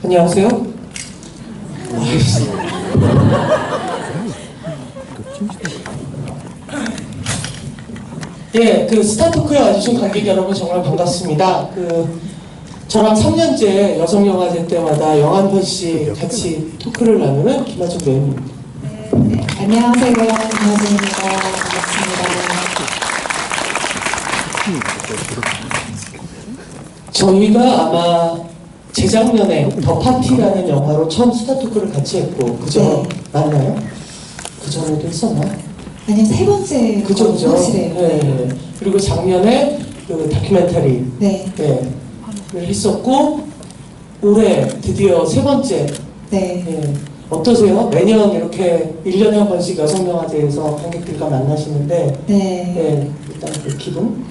안녕하세요. 예, 그 스타토크에 와주신 관객 여러분 정말 반갑습니다. 저랑 3년째 여성영화제 때마다 영한편 씨 같이 토크를 나누는 김하정 배우입니다. 네, 안녕하세요. 김하정입니다. 반갑습니다. 저희가 아마 재작년에 더 파티라는 영화로 처음 스타토크를 같이 했고, 그죠? 네. 맞나요? 그 전에도 했었나? 아니요, 세 번째 그죠, 그죠? 확실해요. 네. 그리고 작년에 그 다큐멘터리 네. 를 했었고, 올해 드디어 세 번째. 네. 네. 어떠세요? 매년 이렇게 1년에 한 번씩 여성영화제에서 관객들과 만나시는데, 네. 일단 그 기분?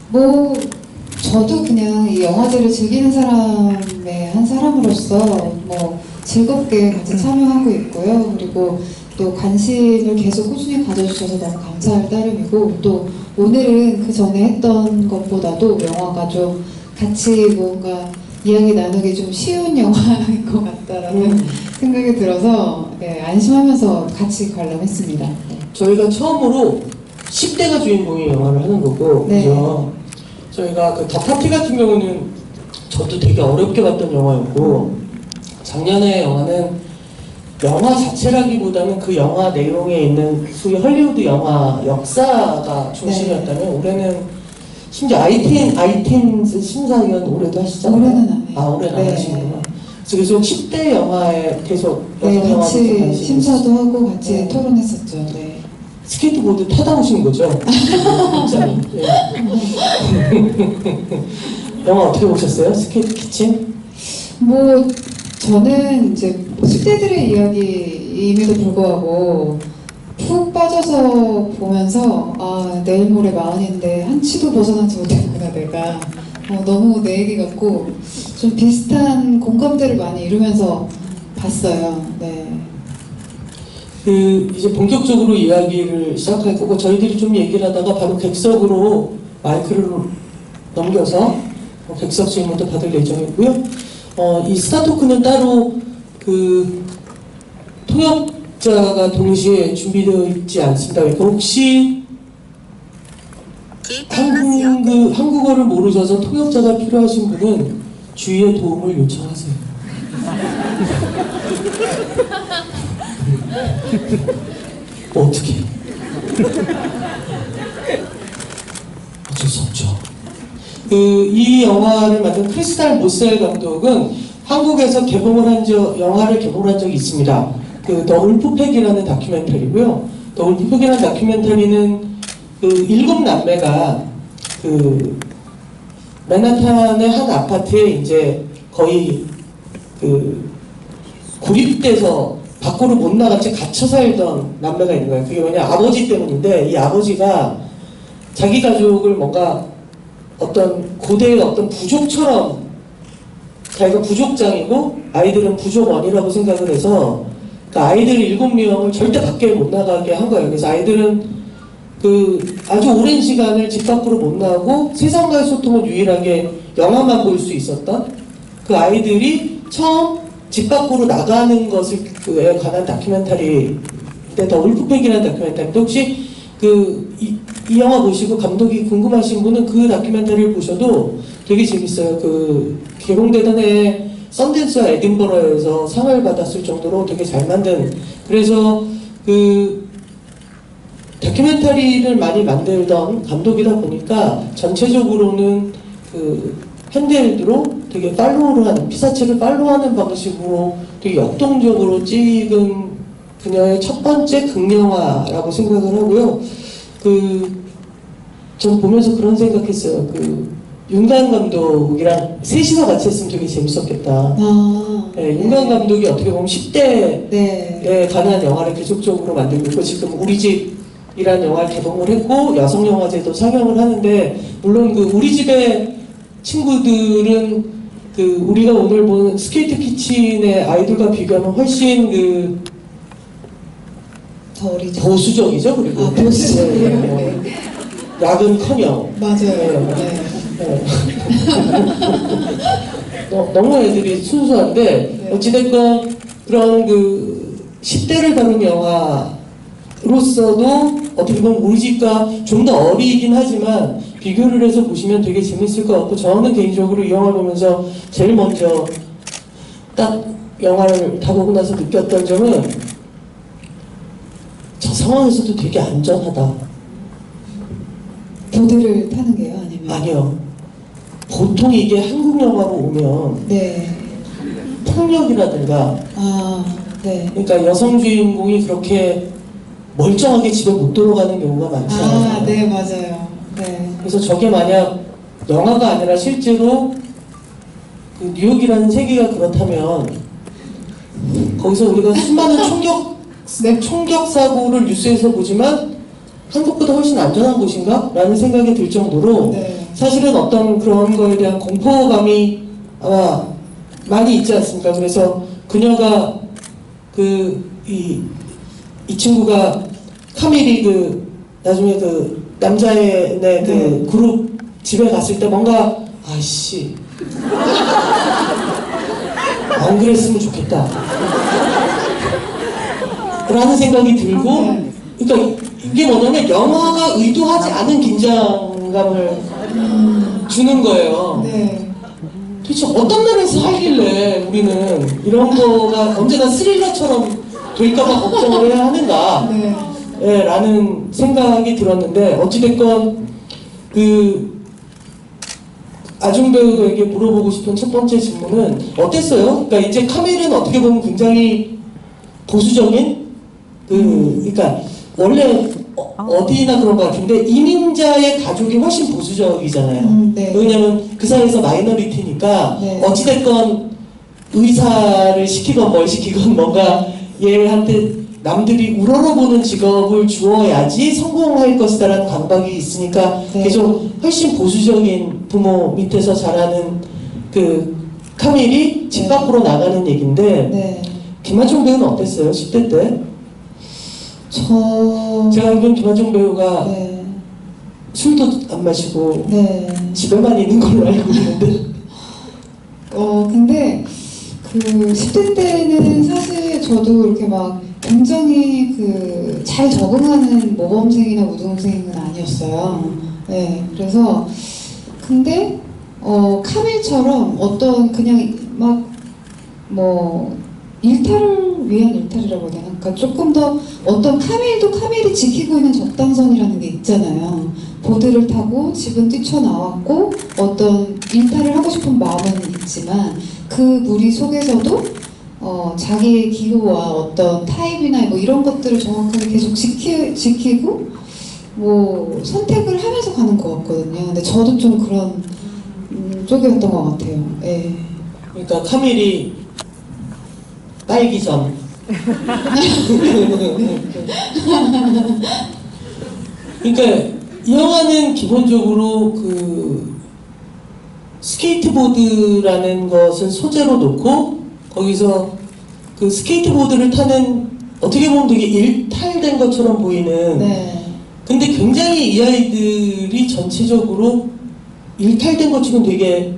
뭐 저도 그냥 이 영화제를 즐기는 사람의 한 사람으로서 뭐 즐겁게 같이 참여하고 있고요. 그리고 또 관심을 계속 꾸준히 가져주셔서 너무 감사할 따름이고, 또 오늘은 그 전에 했던 것보다도 영화가 좀 같이 뭔가 이야기 나누기 좀 쉬운 영화인 것 같다라는 생각이 들어서 안심하면서 같이 관람했습니다. 네. 저희가 처음으로 10대가 주인공의 영화를 하는 거고, 네. 그죠? 저희가 그 더 파티 같은 경우는 저도 되게 어렵게 봤던 영화였고, 작년에 영화는 영화 자체라기보다는 그 영화 내용에 있는 소위 헐리우드 영화 역사가 중심이었다면, 올해는 심지어 아이틴스 심사위원 올해도 하시잖아요. 올해는 안 해요. 올해는 안 네. 하시는구나. 그래서 계속 10대 영화에 계속 네, 여성 영화에 같이 관심이 심사도 하고 같이 네. 토론했었죠. 네. 스케이트보드 타다 오신 거죠? 진짜로. 예. 영화 어떻게 보셨어요? 스케이트 키친? 뭐 저는 이제 10대들의 이야기임에도 불구하고 푹 빠져서 보면서 내일 모레 마흔인데 한치도 벗어나지 못했구나 내가. 너무 내 얘기 같고 좀 비슷한 공감대를 많이 이루면서 봤어요. 네. 이제 본격적으로 이야기를 시작할 거고, 저희들이 좀 얘기를 하다가 바로 객석으로 마이크를 넘겨서 객석 질문도 받을 예정이고요. 이 스타토크는 따로 통역자가 동시에 준비되어 있지 않습니다. 그러니까 혹시 한국어를 모르셔서 통역자가 필요하신 분은 주위의 도움을 요청하세요. 어떻게? 어쩔 수 없죠. 이 영화를 만든 크리스탈 모셀 감독은 한국에서 영화를 개봉한 적이 있습니다. 더 울프팩이라는 다큐멘터리고요. 더 울프팩이라는 다큐멘터리는 7남매가 맨하탄의 한 아파트에 이제 거의 고립돼서 밖으로 못 나같이 갇혀 살던 남매가 있는 거예요. 그게 뭐냐, 아버지 때문인데, 이 아버지가 자기 가족을 뭔가 어떤 고대의 어떤 부족처럼, 자기가 부족장이고 아이들은 부족원이라고 생각을 해서 그 아이들 7명을 절대 밖에 못 나가게 한 거예요. 그래서 아이들은 아주 오랜 시간을 집 밖으로 못 나가고 세상과의 소통을 유일하게 영화만 볼 수 있었던 그 아이들이 처음 집 밖으로 나가는 것에 관한 다큐멘터리인데, 더 울프팩이라는 다큐멘터리인데, 혹시 이 영화 보시고 감독이 궁금하신 분은 그 다큐멘터리를 보셔도 되게 재밌어요. 개봉되던 해에 썬댄스와 에딘버러에서 상을 받았을 정도로 되게 잘 만든, 그래서 다큐멘터리를 많이 만들던 감독이다 보니까 전체적으로는 핸드헬드로 되게 피사체를 팔로우하는 방식으로 되게 역동적으로 찍은 그녀의 첫 번째 극영화라고 생각을 하고요. 전 보면서 그런 생각했어요. 윤가은 감독이랑 셋이서 같이 했으면 되게 재밌었겠다. 윤가은 감독이 어떻게 보면 10대에 관한 영화를 계속적으로 만들고 있고, 지금 우리 집이라는 영화를 개봉을 했고 여성영화제도 상영을 하는데, 물론 우리 집의 친구들은 우리가 오늘 본 스케이트 키친의 아이들과 비교하면 훨씬 더 어리죠. 보수적이죠. 그리고 보수적이에요. 네. 약은커녕. 맞아요. 네. 너무 애들이 순수한데 네. 어찌됐건 그런 그 10대를 다룬 영화로서도 어떻게 보면 우리 집과 좀 더 어리긴 하지만 비교를 해서 보시면 되게 재밌을 것 같고, 저는 개인적으로 이 영화를 보면서 제일 먼저 딱 영화를 다 보고 나서 느꼈던 점은 저 상황에서도 되게 안전하다. 보드를 타는 게요? 아니면? 아니요. 보통 이게 한국 영화로 오면 네. 폭력이라든가, 네. 그러니까 여성 주인공이 그렇게 멀쩡하게 집에 못 들어가는 경우가 많잖아요. 네, 맞아요. 네. 그래서 저게 만약 영화가 아니라 실제로 그 뉴욕이라는 세계가 그렇다면 거기서 우리가 수많은 네. 총격 사고를 뉴스에서 보지만 한국보다 훨씬 안전한 곳인가? 라는 생각이 들 정도로 네. 사실은 어떤 그런 거에 대한 공포감이 아마 많이 있지 않습니까? 그래서 그녀가 이 친구가 카밀이 나중에 남자의 네. 그룹 집에 갔을 때 뭔가 아이씨 안 그랬으면 좋겠다 라는 생각이 들고, 네. 그러니까 이게 뭐냐면 영화가 의도하지 않은 긴장감을 주는 거예요. 네. 도대체 어떤 면에서 하길래 우리는 이런 거가 언제나 스릴러처럼 될까봐 걱정을 해야 하는가, 네. 라는 생각이 들었는데, 어찌됐건 아중 배우에게 물어보고 싶은 첫 번째 질문은 어땠어요? 그러니까 이제 카멜은 어떻게 보면 굉장히 보수적인 그러니까 원래 어디나 그런 것 같은데 이민자의 가족이 훨씬 보수적이잖아요. 네. 왜냐면 그 사회에서 마이너리티니까 네. 어찌됐건 의사를 시키건 뭘 시키건 뭔가 얘한테 남들이 우러러보는 직업을 주어야지 성공할 것이다라는 강박이 있으니까 네. 계속 훨씬 보수적인 부모 밑에서 자라는 카밀이 집 네. 밖으로 나가는 얘기인데, 네. 김하중 배우는 어땠어요? 10대 때? 제가 알기로는 김하중 배우가 네. 술도 안 마시고 네. 집에만 있는 걸로 알고 있는데. 근데 10대 때는 사실 저도 이렇게 막 굉장히 잘 적응하는 모범생이나 우등생은 아니었어요. 네. 그래서 근데 카밀처럼 어떤 그냥 일탈을 위한 일탈이라고 해야 되나? 그러니까 조금 더 어떤 카밀이 지키고 있는 적당선이라는 게 있잖아요. 보드를 타고 집은 뛰쳐나왔고 어떤 일탈을 하고 싶은 마음은 있지만 그 무리 속에서도 자기의 기호와 어떤 타입이나 이런 것들을 정확하게 계속 지키고 선택을 하면서 가는 것 같거든요. 근데 저도 좀 그런 쪽이었던 것 같아요. 네. 그러니까 카밀이 딸기 전. 그러니까 이 영화는 기본적으로 스케이트보드라는 것을 소재로 놓고 거기서 스케이트보드를 타는, 어떻게 보면 되게 일탈된 것처럼 보이는, 네. 근데 굉장히 이 아이들이 전체적으로 일탈된 것처럼 되게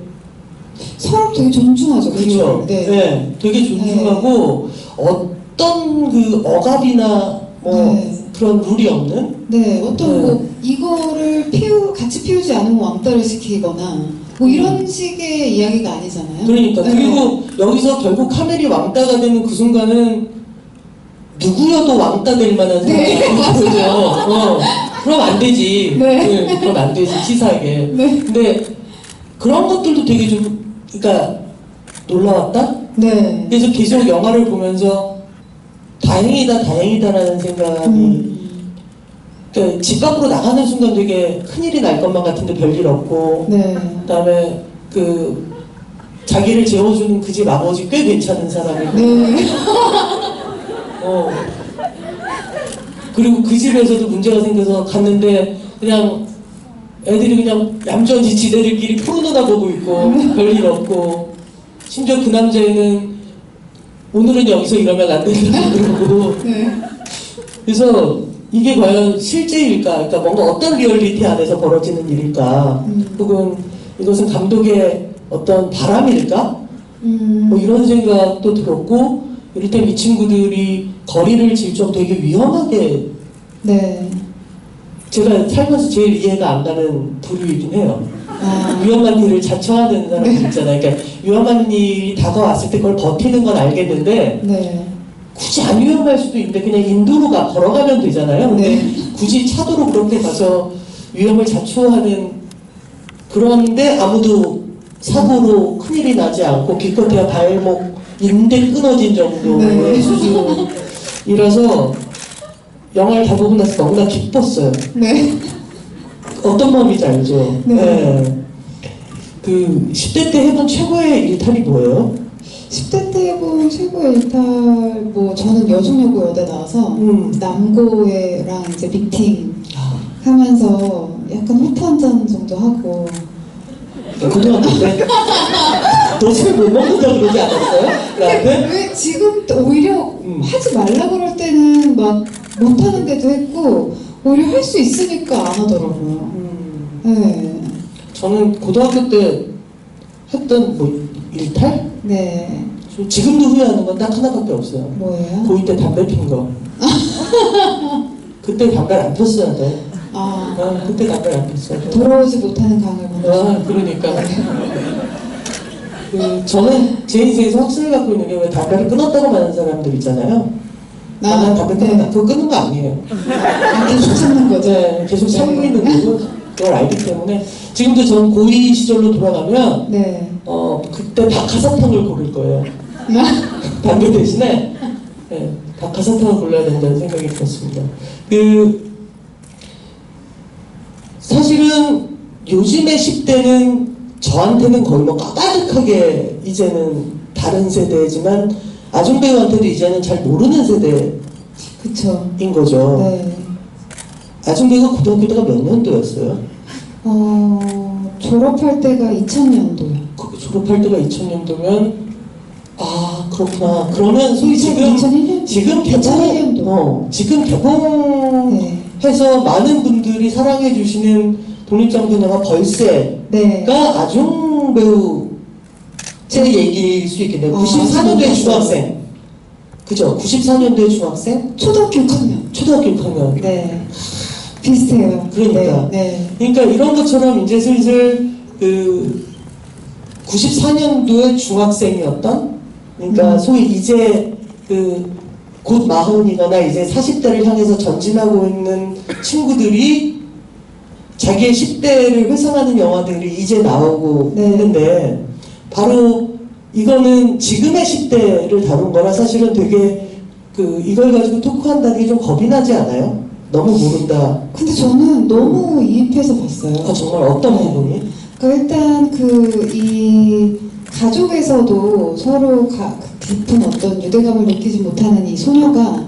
서로 되게 존중하죠. 그렇죠. 네. 네, 되게 존중하고 어떤 억압이나 네. 그런 룰이 없는. 네, 어떤 이거를 같이 피우지 않으면 왕따를 시키거나 이런 식의 이야기가 아니잖아요. 그러니까 네. 그리고 여기서 결국 카멜이 왕따가 되는 그 순간은 누구여도 왕따 될 만한 네, 상황이거든요. 그럼 안 되지. 네. 그럼 안 되지, 치사하게. 네. 근데 그런 것들도 되게 좀, 그러니까 놀라웠다. 네. 그래서 계속 영화를 보면서 다행이다라는 생각이. 그러니까 집 밖으로 나가는 순간 되게 큰일이 날 것만 같은데 별일 없고, 네. 그다음에 자기를 재워주는 그 집 아버지 꽤 괜찮은 사람이고, 네. 그리고 그 집에서도 문제가 생겨서 갔는데 그냥 애들이 그냥 얌전히 지들끼리 포르노나 보고 있고 별일 없고, 심지어 그 남자애는 오늘은 여기서 이러면 안 된다고 그러고. 네. 그래서 이게 과연 실제일까? 그러니까 뭔가 어떤 리얼리티 안에서 벌어지는 일일까? 혹은 이것은 감독의 어떤 바람일까? 뭐 이런 생각도 들었고, 이를테면 이 친구들이 거리를 질 정도 되게 위험하게, 네. 제가 살면서 제일 이해가 안 가는 부류이긴 해요. 아, 위험한 일을 자처하는 사람들 있잖아요. 그러니까 위험한 일이 다가왔을 때 그걸 버티는 건 알겠는데, 네. 굳이 안 위험할 수도 있는데 그냥 인도로 걸어가면 되잖아요. 근데 네. 굳이 차도로 그렇게 가서 위험을 자초하는, 그런데 아무도 사고로 큰일이 나지 않고 기껏해야 발목 인대 끊어진 정도의 네. 수준이라서 영화를 다 보고 나서 너무나 기뻤어요. 네. 어떤 마음인지 알죠? 네. 그 10대 때 해본 최고의 일탈이 뭐예요? 10대 때 해본 최고의 일탈, 뭐, 저는 여중여고 여대 나와서, 남고애랑 이제 미팅 하면서 약간 호프 한 잔 정도 하고, 고등학교 때 도저히 못 먹는다고 그러지 않았어요? 나한테? 왜 지금 오히려 하지 말라 그럴 때는 막 못하는데도 했고, 오히려 할 수 있으니까 안 하더라고요. 네. 저는 고등학교 때 했던 뭐 일탈? 네. 저 지금도 후회하는 건 딱 하나밖에 없어요. 뭐예요? 고2 때 담배 핀 거. 그때 담배를 안 폈어야 돼. 그때 담배를 안 폈어야 돼. 돌아오지 못하는 강을 건너서. 그러니까. 저는 제 인생에서 확신을 갖고 있는 게, 왜 담배를 끊었다고 말하는 사람들 있잖아요. 나는 담배 끊었다. 그거 끊는 거 아니에요. 계속 참는 거죠. 네, 계속 참고 있는 거고, 그걸 알기 때문에. 지금도 전 고2 시절로 돌아가면, 네. 그때 박하사탕을 고를 거예요. 담배 대신에, 네, 박하사탕을 골라야 된다는 생각이 들었습니다. 사실은 요즘의 10대는 저한테는 거의 뭐 까다득하게 이제는 다른 세대지만, 아중배우한테도 이제는 잘 모르는 세대인 그쵸. 거죠. 네. 아중배우가 고등학교 때가 몇 년도였어요? 졸업할 때가 2000년도요. 졸업할 때가 2000년도면, 그렇구나. 그러면 소위 지금 2001년? 지금 2001년도. 지금 개봉해서 많은 분들이 사랑해 주시는 독립장편 영화 벌새가 네. 아중 배우 제 얘기일 수 있겠네요. 94년도에 중학생. 그죠? 94년도에 중학생? 초등학교 6학년. 초등학교 6학년. 네. 비슷해요. 그러니까. 네. 그러니까 이런 것처럼 이제 슬슬 94년도에 중학생이었던, 그러니까 소위 이제 곧 마흔이거나 이제 40대를 향해서 전진하고 있는 친구들이 자기의 10대를 회상하는 영화들이 이제 나오고 네. 있는데, 바로 이거는 지금의 10대를 다룬 거라 사실은 되게 이걸 가지고 토크한다는 게 좀 겁이 나지 않아요? 너무 모른다. 근데 저는 너무 이입해서 봤어요. 정말 어떤 부분이? 일단 이 가족에서도 서로 깊은 어떤 유대감을 느끼지 못하는 이 소녀가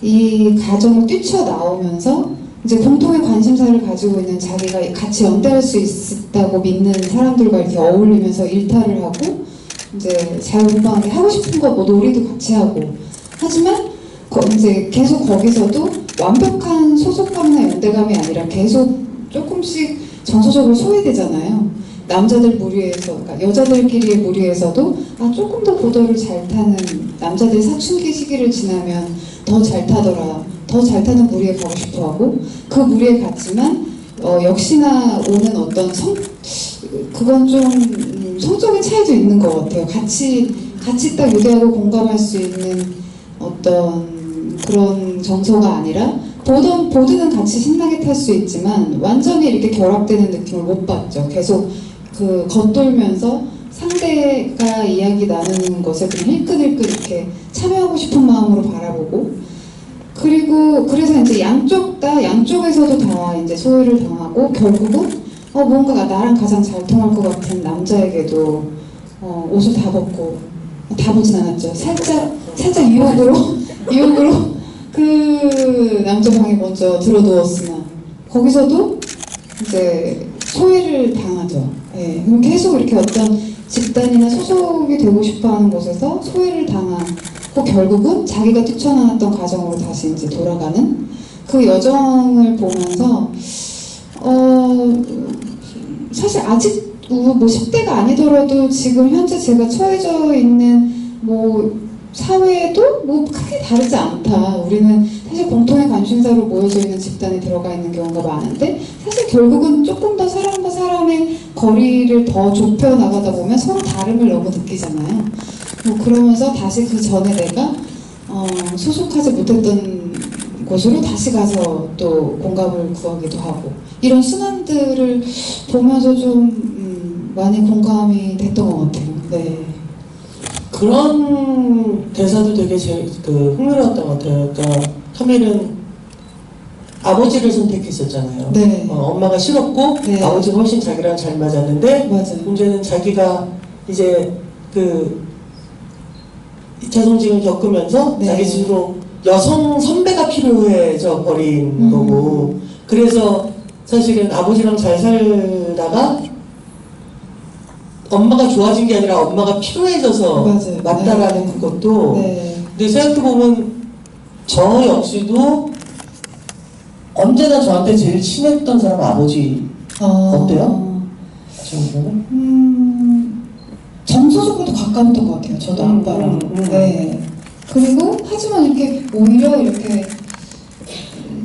이 가정을 뛰쳐나오면서 이제 공통의 관심사를 가지고 있는, 자기가 같이 연대할 수 있다고 믿는 사람들과 이렇게 어울리면서 일탈을 하고, 이제 자유분방하게 하고 싶은 거 뭐 놀이도 같이 하고, 하지만 이제 계속 거기서도 완벽한 소속감이나 연대감이 아니라 계속 조금씩 정서적으로 소외되잖아요. 남자들 무리에서, 그러니까 여자들끼리의 무리에서도 조금 더 보도를 잘 타는 남자들 사춘기 시기를 지나면 더 잘 타더라, 더 잘 타는 무리에 가고 싶어하고, 그 무리에 갔지만 역시나 오는 어떤 그건 좀 성적인 차이도 있는 것 같아요. 같이 딱 유대하고 공감할 수 있는 어떤 그런 정서가 아니라, 보드는 같이 신나게 탈 수 있지만 완전히 이렇게 결합되는 느낌을 못 받죠. 계속 겉돌면서 상대가 이야기 나누는 것에 그냥 힐끗힐끗 이렇게 참여하고 싶은 마음으로 바라보고, 그리고 그래서 이제 양쪽에서도 다 이제 소외를 당하고, 결국은 뭔가 나랑 가장 잘 통할 것 같은 남자에게도 옷을 다 벗고, 다 보진 않았죠. 살짝 유혹으로 그 남자 방에 먼저 들어누웠으나 거기서도 이제 소외를 당하죠. 예, 그럼 계속 이렇게 어떤 집단이나 소속이 되고 싶어하는 곳에서 소외를 당하고, 결국은 자기가 뛰쳐나왔던 가정으로 다시 이제 돌아가는 그 여정을 보면서 사실 아직 뭐 10대가 아니더라도 지금 현재 제가 처해져 있는 뭐 사회도 뭐 크게 다르지 않다. 우리는 사실 공통의 관심사로 모여져 있는 집단에 들어가 있는 경우가 많은데 사실 결국은 조금 더 사람과 사람의 거리를 더 좁혀 나가다 보면 서로 다름을 너무 느끼잖아요. 뭐 그러면서 다시 그 전에 내가 소속하지 못했던 곳으로 다시 가서 또 공감을 구하기도 하고 이런 순환들을 보면서 좀 많이 공감이 됐던 것 같아요. 네. 그런 대사도 되게 흥미로웠던 것 같아요. 그러니까 카밀은 아버지를 선택했었잖아요. 네. 엄마가 싫었고 네. 아버지가 훨씬 자기랑 잘 맞았는데 맞아요. 문제는 자기가 이제 그 2차 성징을 겪으면서 네. 자기 스스로 여성 선배가 필요해져 버린 거고 그래서 사실은 아버지랑 잘 살다가 엄마가 좋아진 게 아니라 엄마가 필요해져서 맞아요. 왔다라는 네. 그것도 네. 근데 생각해보면 저 역시도 언제나 저한테 제일 친했던 사람은 아버지 어때요? 정서적으로도 가까웠던 것 같아요. 저도 아빠랑. 네. 그리고 하지만 이렇게 오히려 이렇게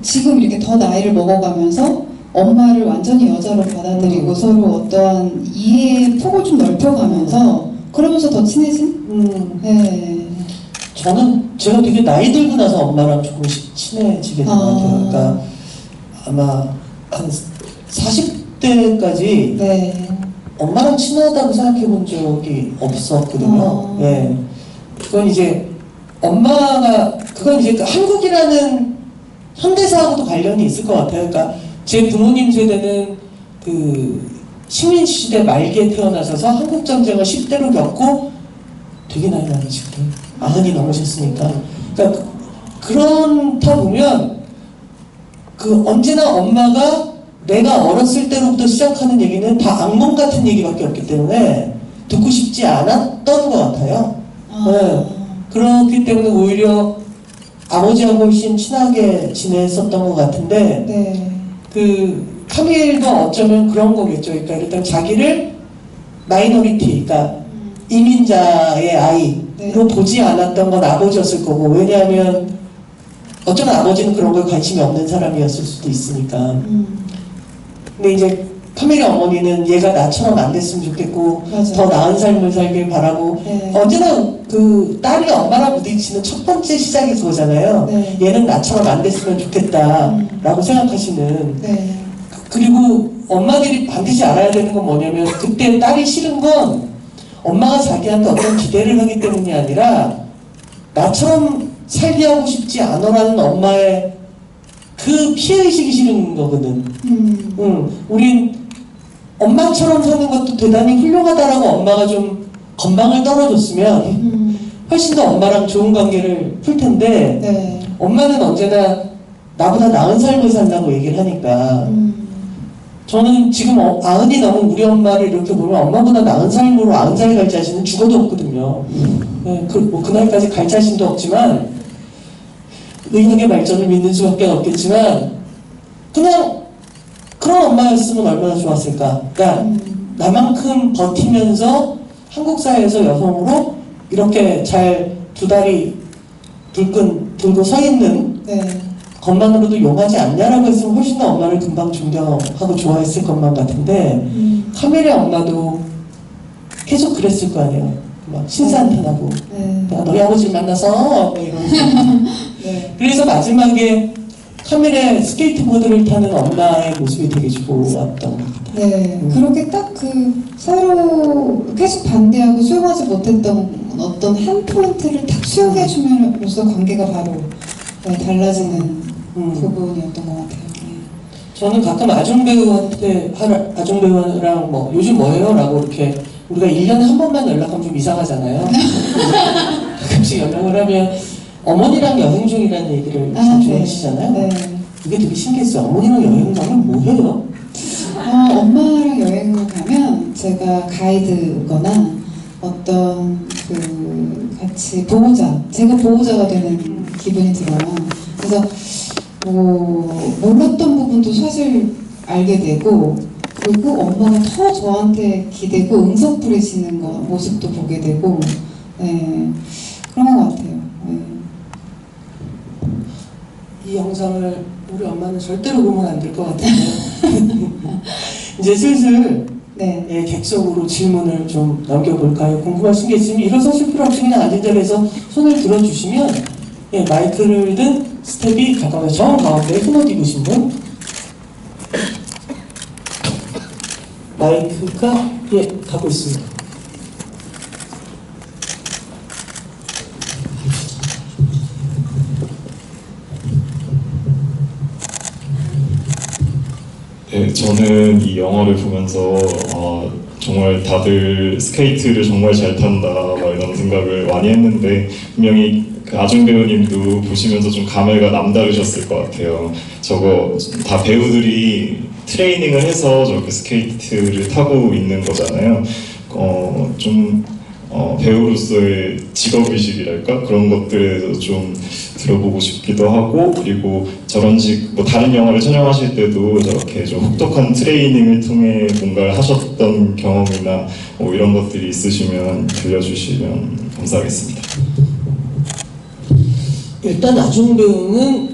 지금 이렇게 더 나이를 먹어가면서 엄마를 완전히 여자로 받아들이고 서로 어떠한 이해의 폭을 좀 넓혀가면서 그러면서 더 친해진? 네. 저는 제가 되게 나이 들고 나서 엄마랑 조금씩 친해지게 된 것 같아요. 그러니까 아마 한 40대까지 네. 엄마랑 친하다고 생각해 본 적이 없었거든요. 네. 그건 이제 그건 이제 그 한국이라는 현대사하고도 관련이 있을 것 같아요. 그러니까 제 부모님 세대는 그 식민시대 말기에 태어나셔서 한국전쟁을 10대로 겪고 되게 나이 많으시거든요. 90이 넘으셨으니까. 그러니까 그렇다 보면 그 언제나 엄마가 내가 어렸을 때로부터 시작하는 얘기는 다 악몽 같은 얘기밖에 없기 때문에 듣고 싶지 않았던 것 같아요. 네. 그렇기 때문에 오히려 아버지하고 훨씬 친하게 지냈었던 것 같은데 네. 그 카밀도 어쩌면 그런 거겠죠. 그러니까 일단 자기를 마이너리티, 그러니까 이민자의 아이로 보지 않았던 건 아버지였을 거고 왜냐하면 어쩌면 아버지는 그런 거에 관심이 없는 사람이었을 수도 있으니까. 근데 이제 카밀의 어머니는 얘가 나처럼 안 됐으면 좋겠고 맞아요. 더 나은 삶을 살길 바라고 네. 언제나 그 딸이 엄마랑 부딪히는 첫 번째 시작이 그거잖아요. 네. 얘는 나처럼 안 됐으면 좋겠다라고 생각하시는. 네. 그리고 엄마들이 반드시 알아야 되는 건 뭐냐면 그때 딸이 싫은 건 엄마가 자기한테 어떤 기대를 하기 때문이 아니라 나처럼 살게 하고 싶지 않아라는 엄마의 그 피해의식이 싫은 거거든. 우린 엄마처럼 사는 것도 대단히 훌륭하다라고 엄마가 좀 건방을 떨어줬으면 훨씬 더 엄마랑 좋은 관계를 풀 텐데 네. 엄마는 언제나 나보다 나은 삶을 산다고 얘기를 하니까 저는 지금 90이 넘은 우리 엄마를 이렇게 보면 엄마보다 나은 삶으로 90살이 갈 자신은 죽어도 없거든요. 네, 그날까지 갈 자신도 없지만 의학의 발전을 믿는 수밖에 없겠지만 그냥 그런 엄마였으면 얼마나 좋았을까. 그러니까 나만큼 버티면서 한국 사회에서 여성으로 이렇게 잘 두 다리 들고 서 있는 네. 것만으로도 용하지 않냐라고 했으면 훨씬 더 엄마를 금방 존경하고 좋아했을 것만 같은데 카밀의 엄마도 계속 그랬을 거 아니에요. 막 신사한탄하고 네. 내가 너희 아버지를 만나서 뭐 이러면서 네. 그래서 마지막에 카밀의 스케이트보드를 타는 엄마의 모습이 되게 좋았던 것 같아요. 네, 그렇게 딱 그 서로 계속 반대하고 수용하지 못했던 어떤 한 포인트를 딱 수용해줌으로써 관계가 바로 네, 달라지는 부분이었던 것 같아요. 네. 저는 가끔 아종배우랑 뭐 요즘 뭐해요? 라고 이렇게 우리가 1년에 한 번만 연락하면 좀 이상하잖아요. 가끔씩 연락을 하면 어머니랑 여행 중이라는 얘기를 자주 네. 하시잖아요. 네. 이게 되게 신기했어요. 어머니랑 여행 가면 뭐 해요? 엄마랑 여행을 가면 제가 가이드거나 어떤 그 같이 제가 보호자가 되는 기분이 들어요. 그래서 몰랐던 부분도 사실 알게 되고 그리고 엄마가 더 저한테 기대고 응석 부리시는 거 모습도 보게 되고 네, 그런 것 같아요. 네. 이 영상을 우리 엄마는 절대로 보면 안 될 것 같은데 이제 슬슬 네. 예, 객석으로 질문을 좀 남겨볼까요? 궁금하신 게 있으면 일어서실 필요 없이 그냥 앉은 자리에서 손을 들어주시면 예, 마이크를 든 스텝이 가까워요. 저 가운데 손을 입으신 분 마이크가 예, 가고 있습니다. 네, 저는 이 영화를 보면서 정말 다들 스케이트를 정말 잘 탄다 막 이런 생각을 많이 했는데 분명히 그 아중 배우님도 보시면서 좀 감회가 남다르셨을 것 같아요. 저거 다 배우들이 트레이닝을 해서 저렇게 스케이트를 타고 있는 거잖아요. 배우로서의 직업의식이랄까 그런 것들에 대해서 좀 들어보고 싶기도 하고, 그리고 뭐 다른 영화를 촬영하실 때도 저렇게 좀 혹독한 트레이닝을 통해 뭔가를 하셨던 경험이나 뭐 이런 것들이 있으시면 들려주시면 감사하겠습니다. 일단 아중 배우는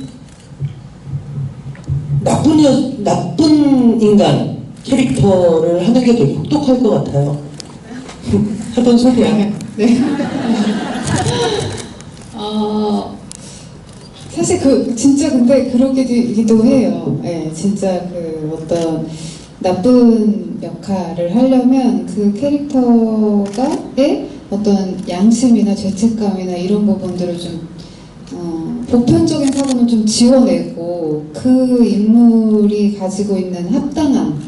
나쁜 인간 캐릭터를 하는 게 되게 혹독할 것 같아요. 해본 소리야. 네. 사실 진짜 근데 그러기도 해요. 네, 진짜 그 어떤 나쁜 역할을 하려면 그 캐릭터가의 어떤 양심이나 죄책감이나 이런 부분들을 좀 보편적인 사고는 좀 지워내고 그 인물이 가지고 있는 합당함,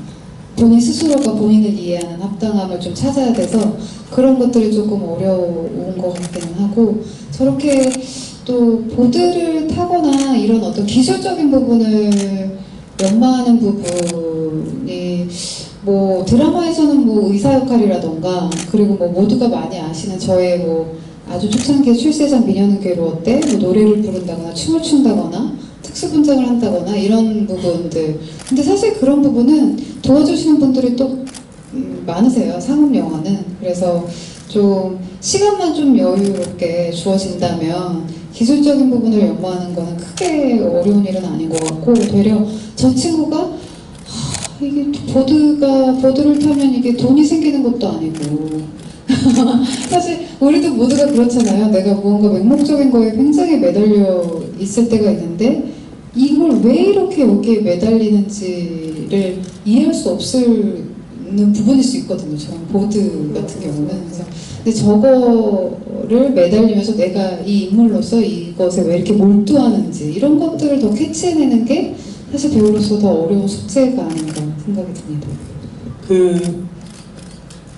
본인 스스로가 본인을 이해하는 합당함을 좀 찾아야 돼서 그런 것들이 조금 어려운 것 같기는 하고, 저렇게 또 보드를 타거나 이런 어떤 기술적인 부분을 연마하는 부분이 뭐 드라마에서는 뭐 의사 역할이라던가, 그리고 뭐 모두가 많이 아시는 저의 뭐 아주 초창기의 출세작 미녀는 괴로웠대 뭐 노래를 부른다거나 춤을 춘다거나 특수분장을 한다거나 이런 부분들. 근데 사실 그런 부분은 도와주시는 분들이 또 많으세요, 상업 영화는. 그래서 좀 시간만 좀 여유롭게 주어진다면 기술적인 부분을 연마하는 거는 크게 어려운 일은 아닌 것 같고, 되려 저 친구가 이게 보드를 타면 이게 돈이 생기는 것도 아니고 사실 우리도 모두가 그렇잖아요. 내가 무언가 맹목적인 거에 굉장히 매달려 있을 때가 있는데 이걸 왜 이렇게 여기에 매달리는지를 이해할 수 없는 부분일 수 있거든요. 저는 보드 같은 경우는. 그래서 근데 저거를 매달리면서 내가 이 인물로서 이것에 왜 이렇게 몰두하는지 이런 것들을 더 캐치해내는 게 사실 배우로서 더 어려운 숙제가 아닌가 생각이 듭니다.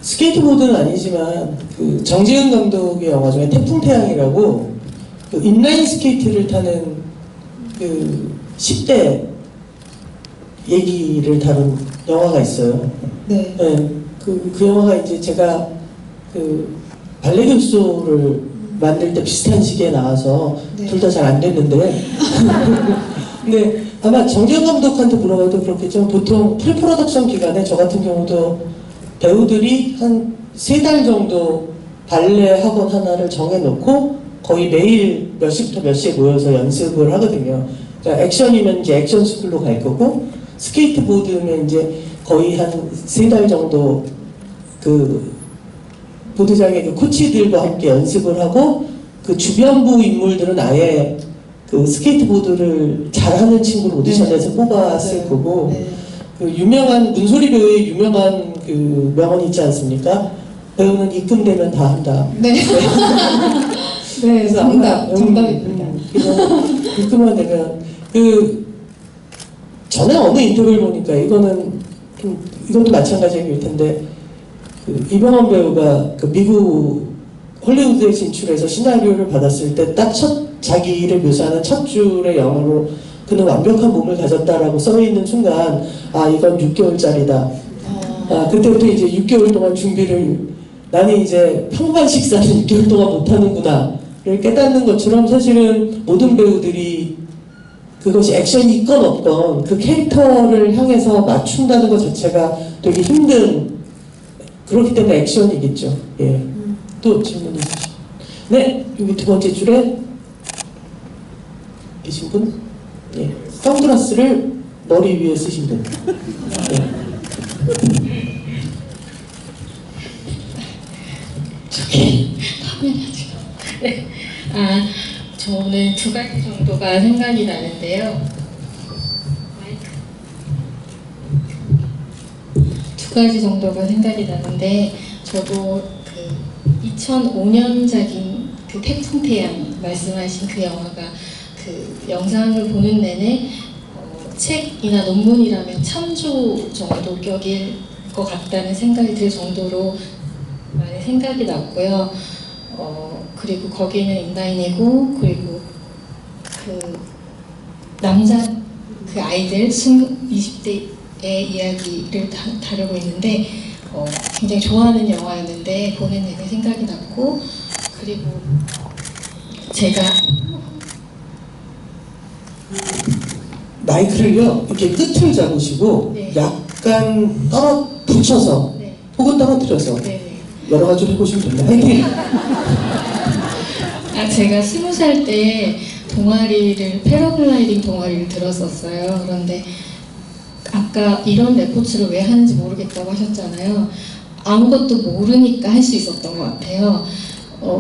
스케이트보드는 아니지만 정재은 감독의 영화 중에 태풍태양이라고 인라인 스케이트를 타는 10대 얘기를 다룬 영화가 있어요. 네. 네, 그 영화가 이제 제가 발레 교수를 만들 때 비슷한 시기에 나와서 네. 둘 다 잘 안 됐는데 근데 아마 정재현 감독한테 물어봐도 그렇겠지만 보통 프리프로덕션 기간에 저 같은 경우도 배우들이 한 3달 정도 발레 학원 하나를 정해놓고 거의 매일 몇 시부터 몇 시에 모여서 연습을 하거든요. 그러니까 액션이면 이제 액션 스쿨로 갈 거고, 스케이트보드면 이제 거의 한 3달 정도 보드장의 코치들과 함께 연습을 하고, 주변부 인물들은 아예 스케이트보드를 잘하는 친구를 오디션에서 뽑았을 거고, 네. 유명한 문소리 배우의 유명한 명언이 있지 않습니까? 배우는 입금되면 다 한다. 네. 네, 정답입니다. 입금만 되면 전에 어느 인터뷰를 보니까 이것도 마찬가지일 텐데 이병헌 배우가 미국 헐리우드에 진출해서 시나리오를 받았을 때 딱 자기를 묘사하는 첫 줄의 영어로 그는 완벽한 몸을 가졌다라고 써있는 순간 이건 6개월짜리다. 그때부터 이제 6개월 동안 준비를, 나는 이제 평범한 식사는 6개월 동안 못하는구나를 깨닫는 것처럼 사실은 모든 배우들이 그것이 액션이 있건 없건 그 캐릭터를 향해서 맞춘다는 것 자체가 되게 힘든, 그렇기 때문에 액션이겠죠. 예. 또 질문 있으시죠? 네, 여기 두 번째 줄에 계신 분? 예. 선글라스를 머리 위에 쓰신 분. 예. 저기 화면이죠. 네. 저는 두 가지 정도가 생각이 나는데요. 두 가지 정도가 생각이 나는데, 저도 그 2005년작인 그 태풍태양 말씀하신 그 영화가 그 영상을 보는 내내 책이나 논문이라면 천조 정도 격일 것 같다는 생각이 들 정도로 많이 생각이 났고요. 그리고 거기는 인라인이고, 그리고 그 남자 그 아이들 20대의 이야기를 다루고 있는데 굉장히 좋아하는 영화였는데 보는 내내 생각이 났고, 그리고 제가 마이크를요 이렇게 끝을 잡으시고 네. 약간 붙여서 네. 혹은 떨어뜨려서 네. 여러 가지로 해보시면 됩니다. 화이팅! 제가 20살 때 패러글라이딩 동아리를 들었었어요. 그런데 아까 이런 레포츠를 왜 하는지 모르겠다고 하셨잖아요. 아무것도 모르니까 할 수 있었던 것 같아요.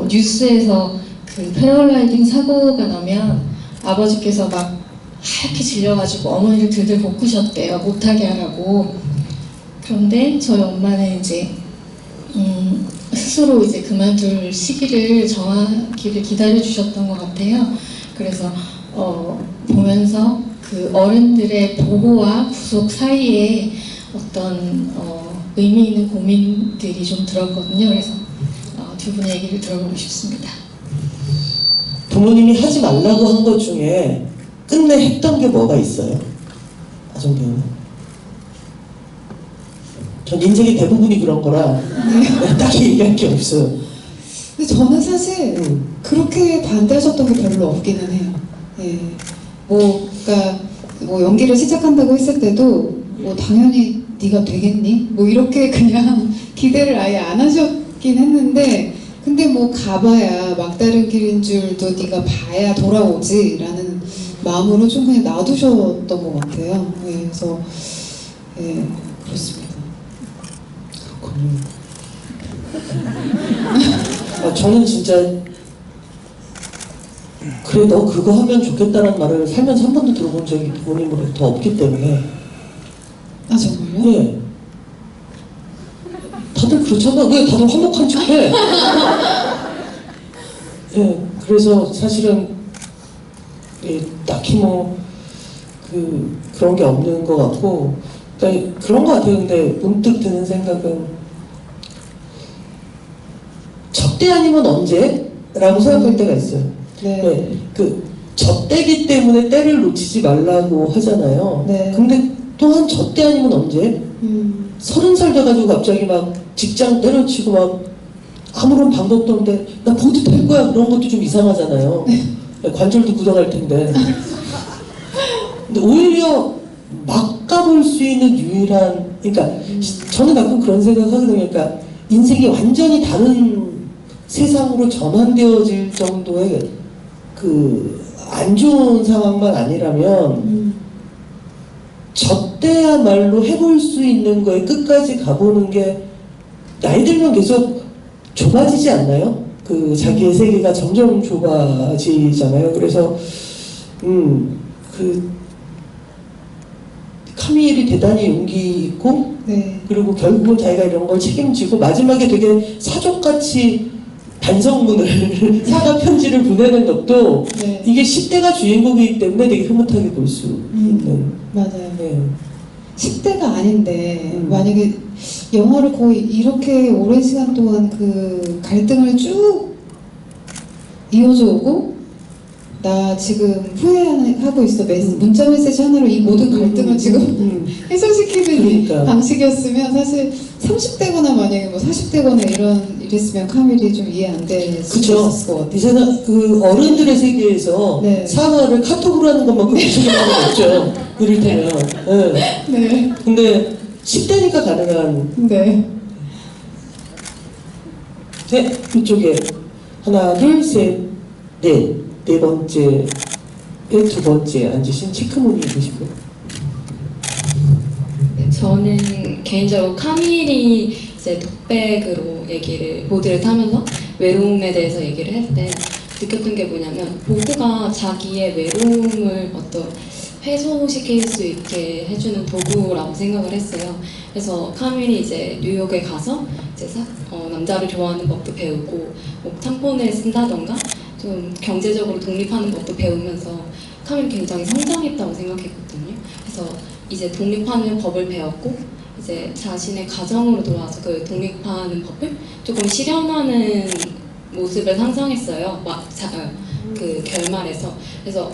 뉴스에서 그 패러글라이딩 사고가 나면 아버지께서 막 하얗게 질려가지고 어머니를 들들 볶으셨대요. 못하게 하라고. 그런데 저희 엄마는 이제 스스로 이제 그만둘 시기를 정하기를 기다려 주셨던 것 같아요. 그래서 보면서 그 어른들의 보호와 구속 사이에 어떤 의미 있는 고민들이 좀 들었거든요. 그래서 두 분의 얘기를 들어보고 싶습니다. 부모님이 하지 말라고 한 것 중에 끝내 했던 게 뭐가 있어요? 아정배우는? 전 인생의 대부분이 그런 거라 딱히 얘기할 게 없어요. 근데 저는 사실 그렇게 반대하셨던 게 별로 없기는 해요. 예. 그러니까 연기를 시작한다고 했을 때도 당연히 네가 되겠니? 이렇게 그냥 기대를 아예 안 하셨긴 했는데, 근데 가봐야 막다른 길인 줄도 네가 봐야 돌아오지라는 마음으로 좀 그냥 놔두셨던 것 같아요. 예, 그래서 그렇습니다. 저는 진짜 그래 너 그거 하면 좋겠다는 말을 살면서 한 번도 들어본 적이 부모님으로부터 없기 때문에. 아, 정말요? 예. 다들 그렇잖아. 왜 다들 화목한 척해? 예. 그래서 사실은 딱히 그런 게 없는 것 같고, 그러니까 그런 것 같아요. 근데 문득 드는 생각은 저때 아니면 언제? 라고 생각할 때가 있어요. 네. 저때기 때문에 때를 놓치지 말라고 하잖아요. 네. 근데 또한 저때 아니면 언제? 30살 돼가지고 갑자기 막 직장 때려치고 막 아무런 방법도 없는데 나 보드 탈 거야, 그런 것도 좀 이상하잖아요. 관절도 굳어갈 텐데. 근데 오히려 막 가볼 수 있는 유일한, 그러니까 저는 가끔 그런 생각하거든요. 그러니까 인생이 완전히 다른 세상으로 전환되어질 정도의 안 좋은 상황만 아니라면 저때야말로 해볼 수 있는 거에 끝까지 가보는 게 나이 들면 계속 좁아지지 않나요? 자기의 세계가 점점 좁아지잖아요. 그래서 카미엘이 대단히 용기 있고, 네. 그리고 결국은 자기가 이런 걸 책임지고 마지막에 되게 사족같이 반성문을 사과 편지를 보내는 것도 네. 이게 10대가 주인공이기 때문에 되게 흐뭇하게 볼 수 있는. 맞아요. 네. 10대가 아닌데 만약에 영화를 거의 이렇게 오랜 시간 동안 그 갈등을 쭉 이어져 오고 나 지금 후회하고 있어. 문자 메시지 하나로 이 모든 갈등을 지금 해소시키는 그러니까. 방식이었으면 사실 30대거나 만약에 뭐 40대거나 이랬으면 카밀이 좀 이해 안 될 수도 그쵸. 있었을 것 같아요. 이 세상 그 어른들의 세계에서 네. 사과를 카톡으로 하는 것만큼 무슨 건 없죠. 이를테면. 네. 네. 근데 10대니까 가능한. 네. 네, 이쪽에 하나, 둘, 셋, 넷. 네 번째에 두 번째 앉으신 체크무늬 계시고요. 네, 저는 개인적으로 카밀이 이제 독백으로 보드를 타면서 외로움에 대해서 얘기를 했을 때 느꼈던 게 뭐냐면 보드가 자기의 외로움을 해소시킬 수 있게 해주는 도구라고 생각을 했어요. 그래서 카밀이 이제 뉴욕에 가서 이제 남자를 좋아하는 법도 배우고 뭐 탐폰을 쓴다던가 좀 경제적으로 독립하는 것도 배우면서 카밀이 굉장히 성장했다고 생각했거든요. 그래서 이제 독립하는 법을 배웠고 이제 자신의 가정으로 돌아와서 그 독립하는 법을 조금 실현하는 모습을 상상했어요. 그 결말에서. 그래서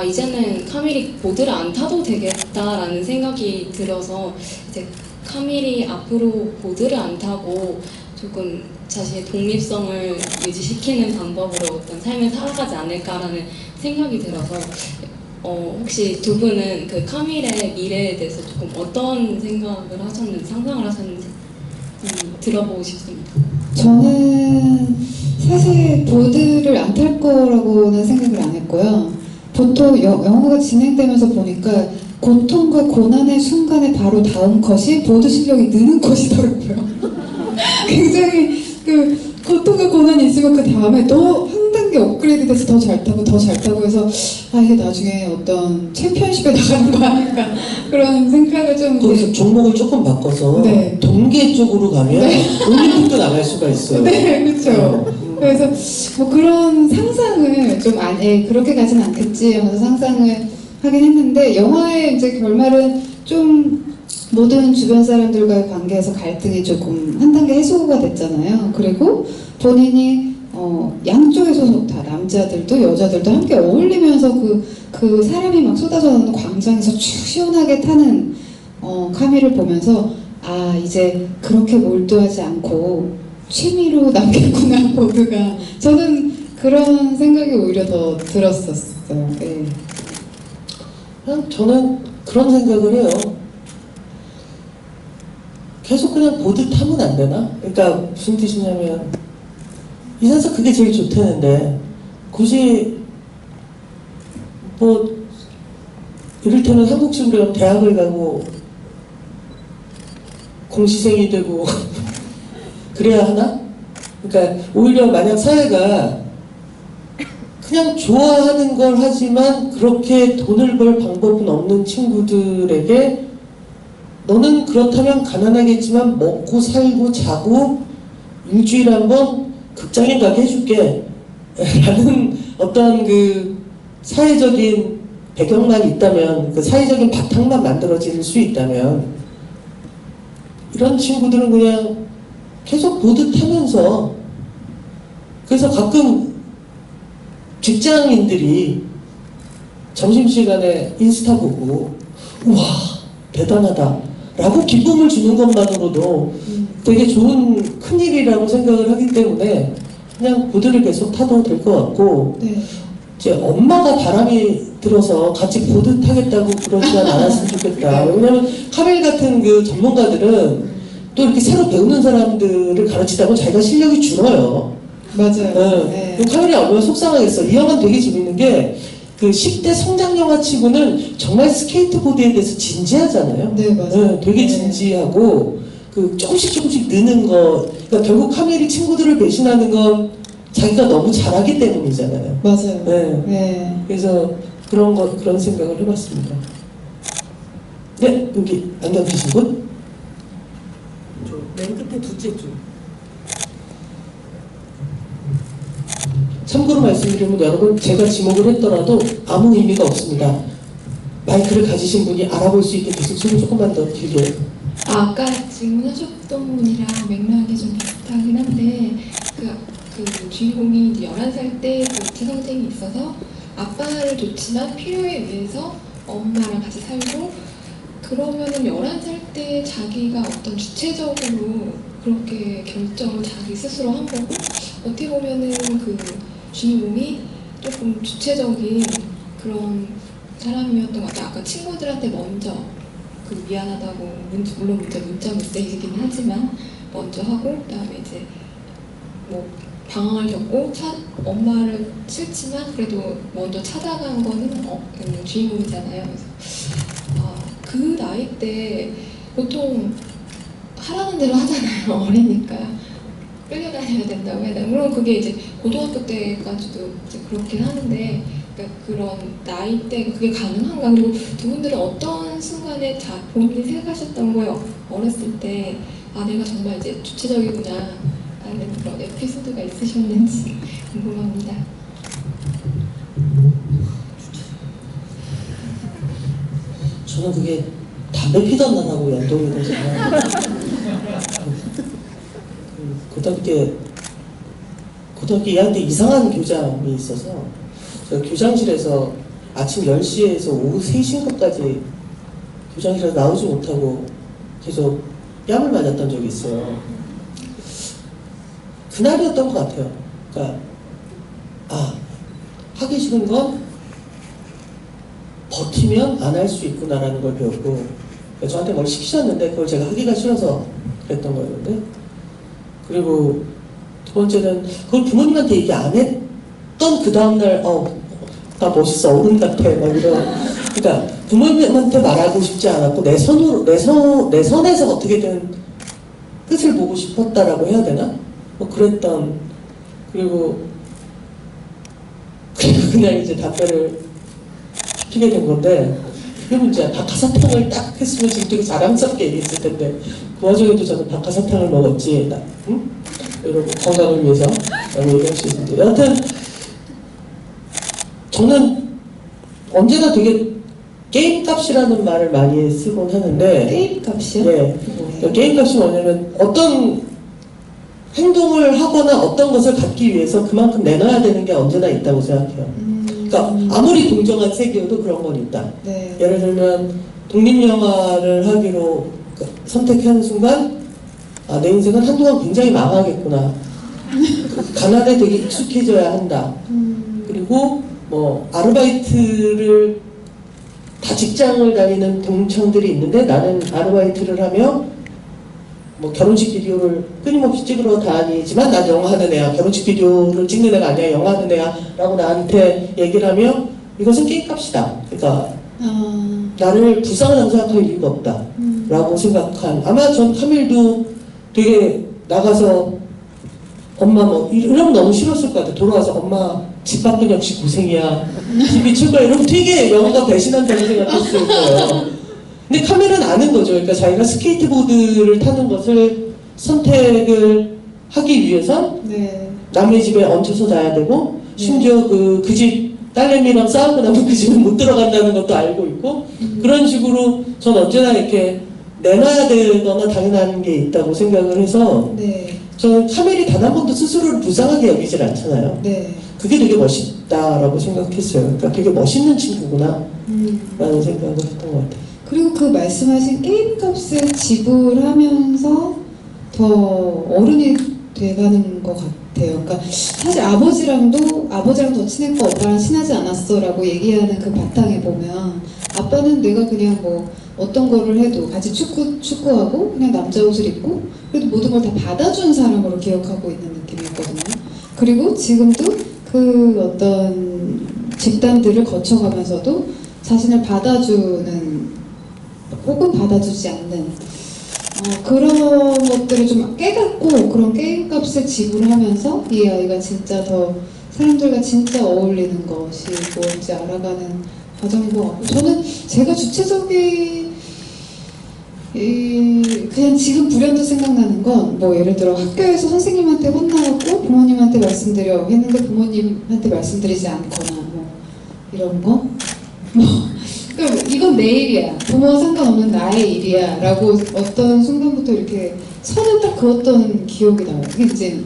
이제는 카밀이 보드를 안 타도 되겠다라는 생각이 들어서 이제 카밀이 앞으로 보드를 안 타고 조금 자신의 독립성을 유지시키는 방법으로 어떤 삶을 살아가지 않을까라는 생각이 들어서 혹시 두 분은 그 카밀의 미래에 대해서 조금 어떤 생각을 하셨는지 상상을 하셨는지 들어보고 싶습니다. 저는 사실 보드를 안 탈 거라고는 생각을 안 했고요. 보통 영화가 진행되면서 보니까 고통과 고난의 순간에 바로 다음 컷이 보드 실력이 느는 컷이더라고요. 굉장히 그 고통과 고난이 있으면 그 다음에 또 한 단계 업그레이드돼서 더 잘 타고 해서 이게 나중에 어떤 챔피언십에 나가는 거 아닐까 그런 생각을 좀 거기서 종목을 조금 바꿔서 네. 동계 쪽으로 가면 올림픽도 나갈 수가 있어요. 네, 그렇죠. 그래서 뭐 그런 상상을 좀 그렇게 가진 않겠지 하면서 상상을 하긴 했는데 영화의 이제 결말은 좀 모든 주변 사람들과의 관계에서 갈등이 조금 한 단계 해소가 됐잖아요. 그리고 본인이 양쪽에서 다 남자들도 여자들도 함께 어울리면서 그 사람이 막 쏟아져 나오는 광장에서 쭉 시원하게 타는 카밀을 보면서 이제 그렇게 몰두하지 않고 취미로 남겠구나 보드가. 저는 그런 생각이 오히려 더 들었었어요. 네. 그냥 저는 그런 생각을 해요. 계속 그냥 보드 타면 안 되나? 그러니까 무슨 뜻이냐면 이 세상 그게 제일 좋다는데 굳이 뭐 이를테면 한국식으로 하면 대학을 가고 공시생이 되고 그래야 하나? 그러니까 오히려 만약 사회가 그냥 좋아하는 걸 하지만 그렇게 돈을 벌 방법은 없는 친구들에게 너는 그렇다면 가난하겠지만 먹고 살고 자고 일주일에 한 번 극장에 가게 해줄게 라는 어떤 그 사회적인 배경만 있다면, 그 사회적인 바탕만 만들어질 수 있다면 이런 친구들은 그냥 계속 보드 타면서, 그래서 가끔 직장인들이 점심시간에 인스타 보고 우와 대단하다 라고 기쁨을 주는 것만으로도 되게 좋은 큰일이라고 생각을 하기 때문에 그냥 보드를 계속 타도 될 것 같고, 네. 이제 엄마가 바람이 들어서 같이 보드 타겠다고 그러지 않았으면 좋겠다. 왜냐면 카멜 같은 그 전문가들은 또 이렇게 새로 배우는 사람들을 가르치다 보면 자기가 실력이 줄어요. 맞아요. 네. 카멜이 얼마나 속상하겠어. 이 영화는 되게 재밌는 게 그 10대 성장 영화 치고는 정말 스케이트보드에 대해서 진지하잖아요. 네, 맞아요. 되게 네. 진지하고 그 조금씩 느는 거. 그러니까 결국 카멜이 친구들을 배신하는 건 자기가 너무 잘하기 때문이잖아요. 맞아요. 네. 네. 그래서 그런 생각을 해봤습니다. 네, 여기 안경 끼신 분? 맨 끝에 둘째 줄. 참고로 말씀드리면 여러분, 제가 지목을 했더라도 아무 의미가 없습니다. 마이크를 가지신 분이 알아볼 수 있게 대신 손을 조금만 더 길게. 아까 질문하셨던 분이랑 맥락이 좀 비슷하긴 한데 그 주인공이 이제 11살 때 그 우체선생이 있어서 아빠를 뒀지만 필요에 의해서 엄마랑 같이 살고, 그러면은 11살 때 자기가 어떤 주체적으로 그렇게 결정을 자기 스스로 한 거고, 어떻게 보면은 그 주인공이 조금 주체적인 그런 사람이었던 것 같아요. 아까 친구들한테 먼저 그 미안하다고 물론 문자 메시지긴 하지만 먼저 하고, 그다음에 이제 뭐 방황을 겪고 엄마를 싫지만 그래도 먼저 찾아간 거는 주인공이잖아요. 그래서 그 나이 때 보통 하라는 대로 하잖아요. 어리니까 끌려다녀야 된다고 해야 되나. 물론 그게 이제 고등학교 때까지도 이제 그렇긴 하는데, 그러니까 그런 나이 때 그게 가능한가. 그리고 두 분들은 어떤 순간에 본인이 생각하셨던 거예요? 어렸을 때 내가 정말 이제 주체적이구나 라는 그런 에피소드가 있으셨는지 궁금합니다. 저는 그게 담배 피던 날하고 연동이 되잖아요. 고등학교 2학년 때 이상한 교장이 있어서 제가 교장실에서 아침 10시에서 오후 3시까지 교장실에서 나오지 못하고 계속 뺨을 맞았던 적이 있어요. 그날이었던 것 같아요. 그러니까 하기 싫은 건 버티면 안 할 수 있구나라는 걸 배웠고, 그러니까 저한테 뭘 시키셨는데 그걸 제가 하기가 싫어서 그랬던 거였는데, 그리고 두 번째는 그걸 부모님한테 얘기 안 했던 그 다음날 나 멋있어, 어른 같아 막 이런. 그러니까 부모님한테 말하고 싶지 않았고 내 선에서 어떻게든 끝을 보고 싶었다라고 해야 되나? 뭐 그랬던. 그리고 그냥 이제 담배를 피게 된 건데, 그게 문제야. 박하사탕을 딱 했으면 지금 되게 자랑스럽게 얘기했을 텐데, 그 와중에도 저는 박하사탕을 먹었지, 응? 여러분 건강을 위해서 라고 얘기할 수 있는데, 여하튼 저는 언제나 되게 게임값이라는 말을 많이 쓰곤 하는데, 게임값이요? 네. 게임값이 뭐냐면 어떤 행동을 하거나 어떤 것을 갖기 위해서 그만큼 내놔야 되는 게 언제나 있다고 생각해요. 그러니까 아무리 동정한 세계여도 그런 건 있다. 네. 예를 들면 독립영화를 하기로 선택하는 순간 내 인생은 한동안 굉장히 망하겠구나. 가난에 되게 익숙해져야 한다. 그리고 뭐 아르바이트를 다 직장을 다니는 동창들이 있는데 나는 아르바이트를 하며 뭐 결혼식 비디오를 끊임없이 찍으러 다니지만 난 영화 하는 애야, 결혼식 비디오를 찍는 애가 아니야, 영화 하는 애야 라고 나한테 얘기를 하며, 이것은 게임값이다. 그러니까 나를 불쌍하다고 생각할 이유가 없다 라고 생각한, 아마 전 카밀도 되게 나가서 엄마 뭐 이러면 너무 싫었을 것 같아. 돌아와서 엄마 집 바꾼 역시 고생이야, 집 미칠 거야 이러면 되게 영화가 배신한다는 생각했을 거예요. 근데 카멜은 아는 거죠. 그러니까 자기가 스케이트보드를 타는 것을 선택을 하기 위해선 네. 남의 집에 얹혀서 자야 되고, 심지어 그 집 딸내미랑 싸우고 나면 그 집에 못 들어간다는 것도 알고 있고, 그런 식으로 전 언제나 이렇게 내놔야 되거나 당연한 게 있다고 생각을 해서, 네. 저는 카멜이 단 한 번도 스스로를 불쌍하게 여기질 않잖아요. 네. 그게 되게 멋있다라고 생각했어요. 그러니까 되게 멋있는 친구구나 라는 생각을 했던 것 같아요. 그리고 그 말씀하신 게임값을 지불하면서 더 어른이 돼가는 것 같아요. 그러니까 사실 아버지랑 더 친했고 오빠랑 친하지 않았어라고 얘기하는 그 바탕에 보면, 아빠는 내가 그냥 뭐 어떤 거를 해도 같이 축구하고 그냥 남자 옷을 입고 그래도 모든 걸 다 받아준 사람으로 기억하고 있는 느낌이었거든요. 그리고 지금도 그 어떤 집단들을 거쳐가면서도 자신을 받아주는 혹은 받아주지 않는 그런 것들을 좀 깨닫고, 그런 게임값을 지불하면서 이 아이가 진짜 더 사람들과 진짜 어울리는 것이 뭔지 알아가는 과정인 것 같고, 저는 제가 그냥 지금 불현듯 생각나는 건, 뭐 예를 들어 학교에서 선생님한테 혼나고 부모님한테 말씀드려 했는데 부모님한테 말씀드리지 않거나 뭐 이런 거, 그러니까 이건 내 일이야, 부모와 상관없는 나의 일이야 라고 어떤 순간부터 이렇게 선을 딱 그었던 기억이 나요.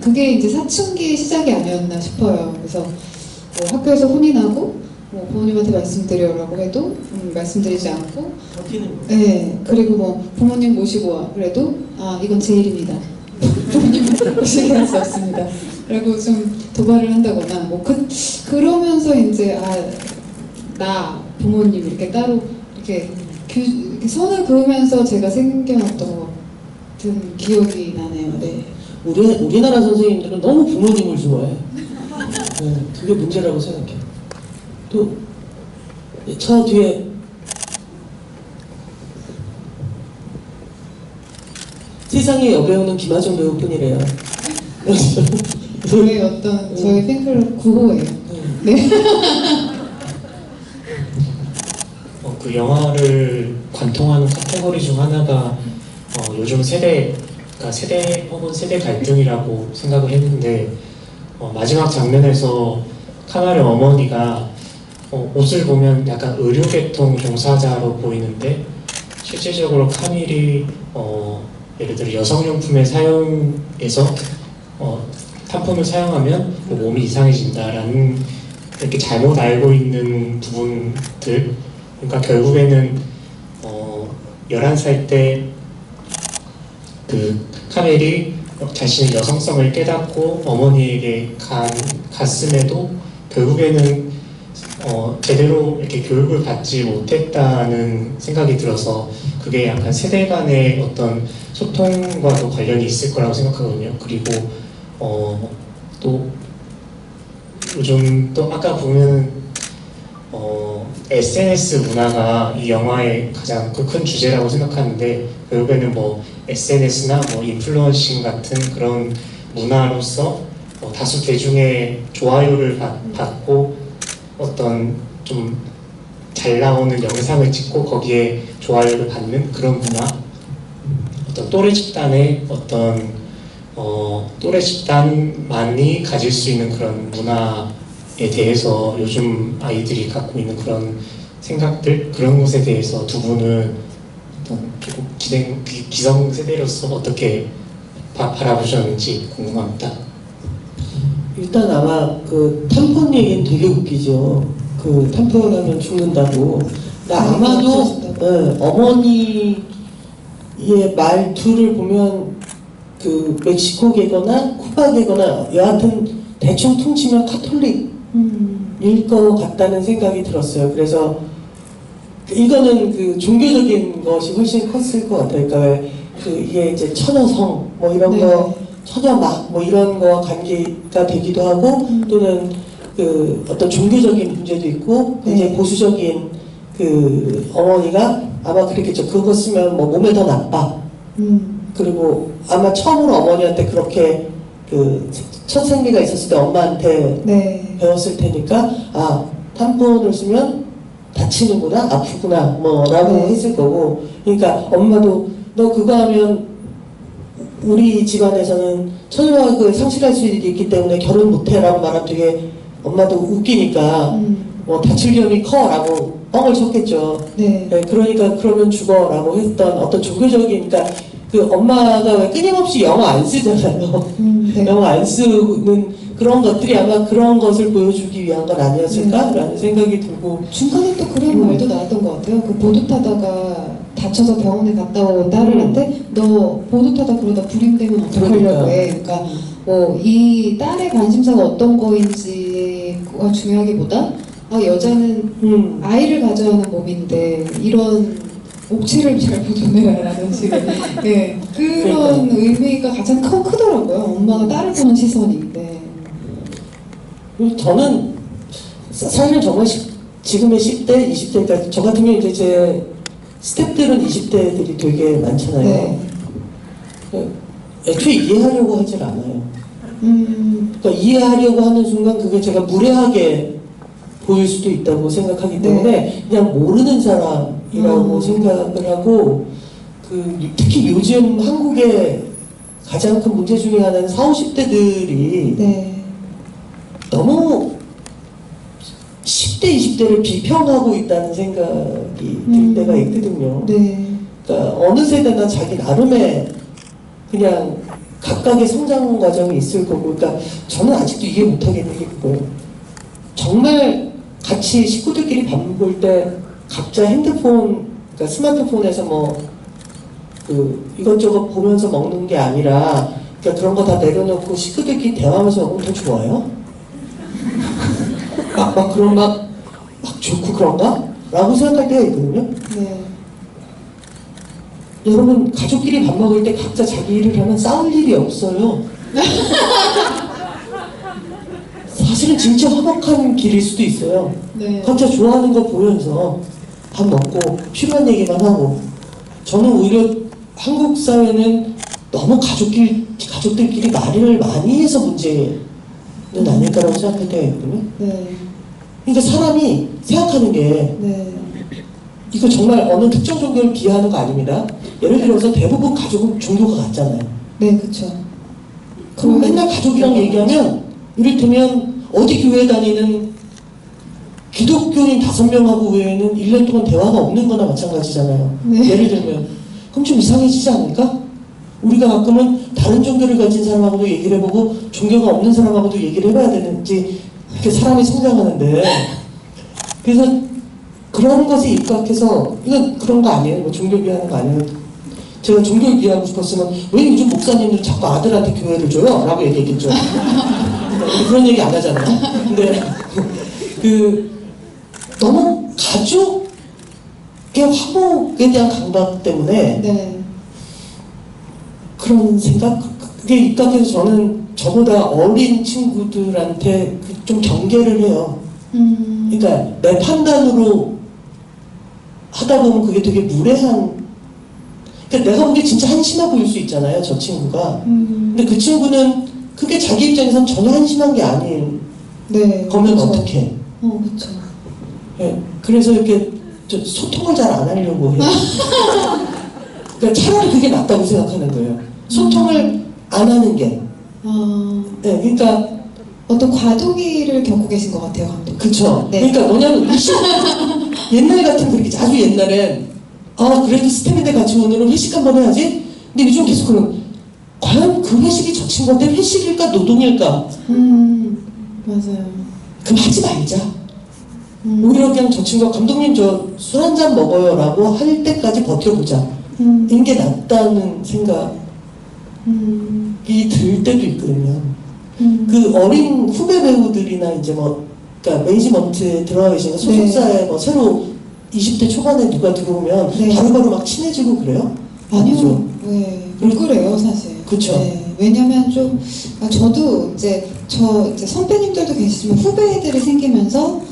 그게 이제 사춘기의 시작이 아니었나 싶어요. 그래서 뭐 학교에서 혼이 나고 뭐 부모님한테 말씀드리라고 해도 말씀드리지 않고, 어디는 네, 그리고 뭐 부모님 모시고 와 그래도 이건 제 일입니다. 부모님 모시게 할 수 없습니다. 그리고 좀 도발을 한다거나 뭐 그러면서 이제 나 부모님 이렇게 따로 이렇게 이렇게 선을 그으면서 제가 생겨났던 것 같은 기억이 나네요. 네. 우리나라 선생님들은 너무 부모님을 좋아해. 네, 그게 문제라고 생각해. 또 저 뒤에 세상의 여배우는 김하정 배우뿐이래요. 저희 저희 팬클럽 9호예요. 네. 그 영화를 관통하는 카테고리 중 하나가 요즘 세대 혹은 세대 갈등이라고 생각을 했는데 마지막 장면에서 카나의 어머니가 옷을 보면 약간 의료계통 종사자로 보이는데 실질적으로 카밀이 예를 들어 여성용품의 사용에서 탐폰을 사용하면 몸이 이상해진다라는 이렇게 잘못 알고 있는 부분들, 그러니까 결국에는 11살 때 그 카멜이 자신의 여성성을 깨닫고 어머니에게 갔음에도 결국에는 제대로 이렇게 교육을 받지 못했다는 생각이 들어서 그게 약간 세대 간의 어떤 소통과도 관련이 있을 거라고 생각하거든요. 그리고 또 요즘 또 아까 보면 SNS 문화가 이 영화의 가장 큰 주제라고 생각하는데 결국에는 뭐 SNS나 뭐 인플루언싱 같은 그런 문화로서 다수 대중의 좋아요를 받고 어떤 좀 잘 나오는 영상을 찍고 거기에 좋아요를 받는 그런 문화, 어떤 또래 집단의 어떤 또래 집단만이 가질 수 있는 그런 문화에 대해서 요즘 아이들이 갖고 있는 그런 생각들, 그런 것에 대해서 두 분은 어떤 조금 기성세대로서 어떻게 바라보셨는지 궁금합니다. 일단 아마 그 탐폰 얘기는 되게 웃기죠. 그 탐폰 하면 죽는다고. 아마도 어머니의 말투를 보면 그 멕시코계거나 쿠바계거나 여하튼 대충 퉁치면 카톨릭일 것 같다는 생각이 들었어요. 그래서 이거는 그 종교적인 것이 훨씬 컸을 것 같아요. 그러니까 이게 이제 처녀성 뭐 이런 거, 처녀막 뭐 이런 거와 관계가 되기도 하고 또는 그 어떤 종교적인 문제도 있고 굉장히 보수적인 그 어머니가 아마 그랬겠죠. 그거 쓰면 뭐 몸에 더 나빠. 그리고 아마 처음으로 어머니한테 그렇게 그 첫 생리가 있었을 때 엄마한테 배웠을 테니까 탐폰을 쓰면 다치는구나, 아프구나, 뭐라고 했을 거고. 그러니까 엄마도 너 그거 하면 우리 집안에서는 처녀학을 상실할 수 있기 때문에 결혼 못해라고 말하면 되게 엄마도 웃기니까 뭐 다칠 위험이 커라고 뻥을 쳤겠죠. 네, 그러니까 그러면 죽어라고 했던 어떤 종교적인, 그러니까 그 엄마가 왜 끊임없이 영어 안 쓰잖아요. 영어 안 쓰는 그런 것들이 아마 그런 것을 보여주기 위한 건 아니었을까라는 생각이 들고. 중간에 또 그런 말도 나왔던 것 같아요. 그 보드 타다가 다쳐서 병원에 갔다 온 딸한테 너 보드 타다 그러다 불임되면 어떡하려고 해. 그러니까 뭐 이 딸의 관심사가 어떤 거인지가 중요하기보다 여자는 아이를 가져야 하는 몸인데 이런 옥체를 잘 보존해라라는 식의 그런 의미가 가장 크더라고요. 엄마가 딸을 보는 시선이. 저는 사실은 정말 지금의 10대, 20대까지 저 같은 경우 이제 제 스태프들은 20대들이 되게 많잖아요. 애초에 이해하려고 하질 않아요. 그러니까 이해하려고 하는 순간 그게 제가 무례하게 보일 수도 있다고 생각하기 때문에 그냥 모르는 사람이라고 생각을 하고, 특히 요즘 한국의 가장 큰 문제 중에 하나는 40, 50대들이 너무 10대, 20대를 비평하고 있다는 생각이 들 때가 있거든요. 그러니까 어느 세대나 자기 나름의 그냥 각각의 성장 과정이 있을 거고, 그러니까 저는 아직도 이해 못하겠는 게 그거예요. 정말 같이 식구들끼리 밥 먹을 때 각자 핸드폰, 그러니까 스마트폰에서 뭐 이것저것 보면서 먹는 게 아니라 그러니까 그런 거 다 내려놓고 식구들끼리 대화하면서 먹으면 더 좋아요? 막 그런 막 좋고 그런가? 라고 생각할 때가 있거든요. 네. 여러분 가족끼리 밥 먹을 때 각자 자기 일을 하면 싸울 일이 없어요. 사실은 진짜 화목한 길일 수도 있어요. 네. 각자 좋아하는 거 보면서 밥 먹고 필요한 얘기만 하고. 저는 오히려 한국 사회는 너무 가족들끼리 말을 많이 해서 문제는 아닐까라고 생각할 때가 있거든요. 네. 그러니까 사람이 생각하는 게 네. 이거 정말 어느 특정 종교를 비하하는 거 아닙니다. 예를 들어서 대부분 가족은 종교가 같잖아요. 네, 그쵸. 그럼 맨날 가족이랑 얘기하면 이를테면 어디 교회 다니는 기독교인 5명하고 외에는 1년 동안 대화가 없는 거나 마찬가지잖아요. 네. 예를 들면 그럼 좀 이상해지지 않을까? 우리가 가끔은 다른 종교를 가진 사람하고도 얘기를 해보고 종교가 없는 사람하고도 얘기를 해봐야 되는지 이렇게 사람이 성장하는데 그래서 그런 것에 입각해서 이건 그런 거 아니에요. 뭐 종교 비하는 거 아니에요. 제가 종교를 비하하고 싶었으면 왜 요즘 목사님들 자꾸 아들한테 교회를 줘요? 라고 얘기했겠죠. 근데 그런 얘기 안 하잖아요. 근데 너무 가족의 화목에 대한 강박 때문에 네. 그런 생각? 그게 입각해서 저는 저보다 어린 친구들한테 좀 경계를 해요. 그러니까 내 판단으로 하다 보면 그게 되게 무례한, 그러니까 내가 보기에 진짜 한심해 보일 수 있잖아요, 저 친구가. 근데 그 친구는 그게 자기 입장에서는 전혀 한심한 게 아닌 네. 거면 그쵸. 어떡해. 그쵸. 예, 그래서 이렇게 소통을 잘 안 하려고 해요. 그러니까 차라리 그게 낫다고 생각하는 거예요. 소통을 안 하는 게. 네, 그러니까 어떤 과도기를 겪고 계신 것 같아요, 감독. 그쵸. 네. 그러니까 뭐냐면 옛날 같은 그렇게 아주 옛날엔 그래도 스텝인데 같이 오늘은 회식 한번 해야지. 근데 요즘 계속 과연 그 회식이 저 친구한테 회식일까 노동일까? 맞아요. 그럼 하지 말자. 오히려 그냥 저 친구가 감독님 저 술 한 잔 먹어요 라고 할 때까지 버텨보자. 이게 낫다는 생각이 들 때도 있거든요. 그 어린 후배 배우들이나 이제 그러니까 매니지먼트에 들어가 계시는 소속사에 뭐 새로 20대 초반에 누가 들어오면 네. 바로바로 막 친해지고 그래요? 아니요. 그죠? 네. 안 그래요, 사실. 그쵸. 네. 왜냐면 저도 이제 선배님들도 계시지만 후배들이 생기면서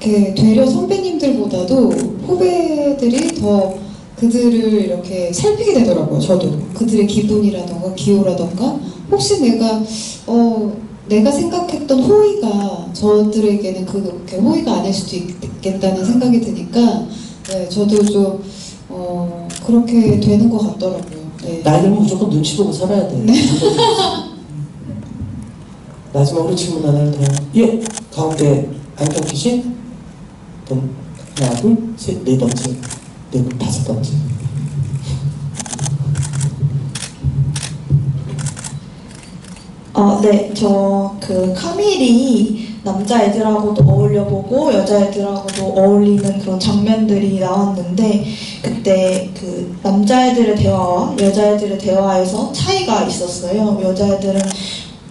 이렇게 되려 선배님들보다도 후배들이 더 그들을 이렇게 살피게 되더라고요. 저도 그들의 기분이라던가 기호라던가 혹시 내가 생각했던 호의가 저들에게는 그렇게 호의가 아닐 수도 있겠다는 생각이 드니까 네, 저도 좀 그렇게 되는 것 같더라고요. 네. 나이 들면 무조건 눈치 보고 살아야 돼. 마지막으로 질문 하나를 더. 예, 가운데 안경 끼신 분 하나, 둘, 셋, 네 번째, 다섯 번째. 네, 저 카밀이 남자애들하고도 어울려보고 여자애들하고도 어울리는 그런 장면들이 나왔는데 그때 그 남자애들의 대화와 여자애들의 대화에서 차이가 있었어요. 여자애들은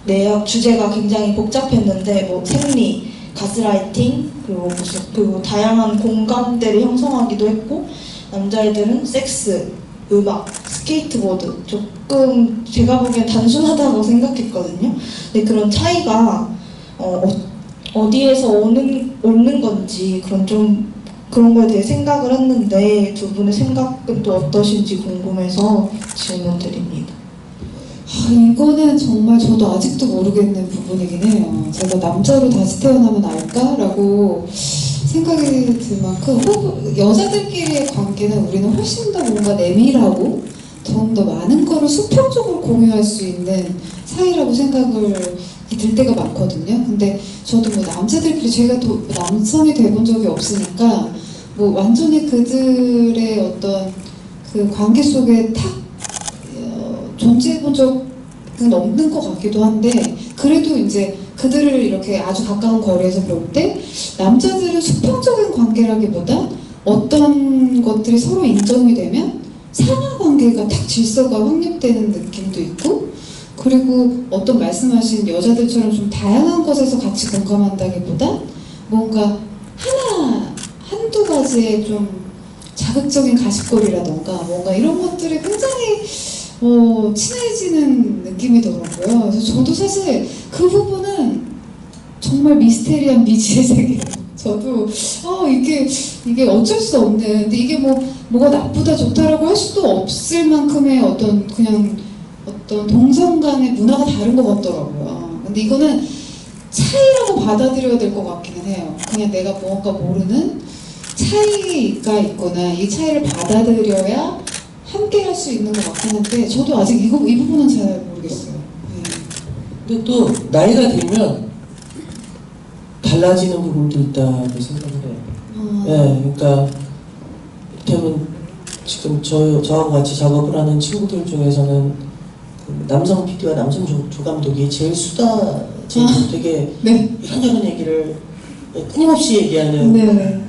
내용 주제가 굉장히 복잡했는데 뭐 생리, 가스라이팅 그리고 다양한 공감대를 형성하기도 했고 남자애들은 섹스, 음악, 스케이트보드 조금 제가 보기엔 단순하다고 생각했거든요. 근데 그런 차이가 어디에서 오는 건지 그런 거에 대해 생각을 했는데 두 분의 생각은 또 어떠신지 궁금해서 질문드립니다. 이거는 정말 저도 아직도 모르겠는 부분이긴 해요. 제가 남자로 다시 태어나면 알까라고 생각이 들 만큼 여자들끼리의 관계는 우리는 훨씬 더 뭔가 내밀하고 좀 더 많은 거를 수평적으로 공유할 수 있는 사이라고 생각을 들 때가 많거든요. 근데 저도 남자들끼리 제가 남성이 돼본 적이 없으니까 완전히 그들의 어떤 그 관계 속에 탁 존재해본 적 넘는 것 같기도 한데 그래도 이제 그들을 이렇게 아주 가까운 거리에서 볼 때 남자들은 수평적인 관계라기보다 어떤 것들이 서로 인정이 되면 상하 관계가 딱 질서가 확립되는 느낌도 있고 그리고 어떤 말씀하신 여자들처럼 좀 다양한 것에서 같이 공감한다기보다 뭔가 한두 가지의 좀 자극적인 가십거리라던가 뭔가 이런 것들이 굉장히 친해지는 느낌이 더라고요. 그래서 저도 사실 그 부분은 정말 미스테리한 미지의 세계예요. 저도 이게 어쩔 수 없는 근데 이게 뭐가 나쁘다 좋다라고 할 수도 없을 만큼의 어떤 동성 간의 문화가 다른 것 같더라고요. 근데 이거는 차이라고 받아들여야 될 것 같기는 해요. 그냥 내가 뭔가 모르는 차이가 있구나. 이 차이를 받아들여야 함께 할 수 있는 것 같긴 한데 저도 아직 이 부분은 잘 모르겠어요. 근데 또 나이가 들면 달라지는 부분도 있다고 생각을 해요. 네, 그러니까 이를테면 지금 저하고 같이 작업을 하는 친구들 중에서는 그 남성 PD와 남성 조감독이 제일 되게 네. 이런저런 얘기를 끊임없이 얘기하는. 네.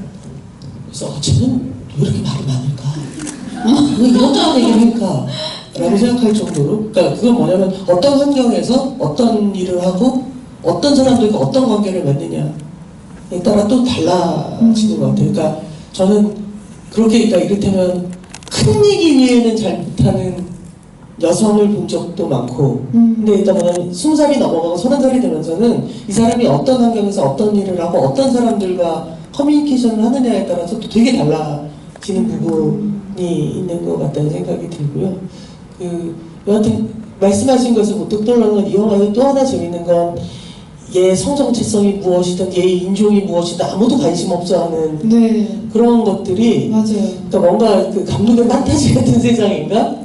그래서 쟤는 왜 이렇게 말이 많을까? 왜 이런저런 얘기를 할까? 라고 생각할 정도로. 그러니까 그건 뭐냐면 어떤 환경에서 어떤 일을 하고 어떤 사람들과 어떤 관계를 맺느냐에 따라 또 달라지는 것 같아요. 그러니까 저는 그렇게 그러니까 이를테면 큰 얘기 위에는 잘 못하는 여성을 본 적도 많고 근데 일단 뭐냐면 20살이 넘어가고 30살이 되면서는 이 사람이 어떤 환경에서 어떤 일을 하고 어떤 사람들과 커뮤니케이션을 하느냐에 따라서 또 되게 달라지는 부분이 있는 것 같다는 생각이 들고요. 여하튼 말씀하신 것을 못득 떠오르는 건 이 영화의 또 하나 재밌는 건 얘 성정체성이 무엇이든 얘 인종이 무엇이든 아무도 관심 없어하는 네. 그런 것들이 맞아요. 그러니까 뭔가 그 감독의 판타지 같은 세상인가?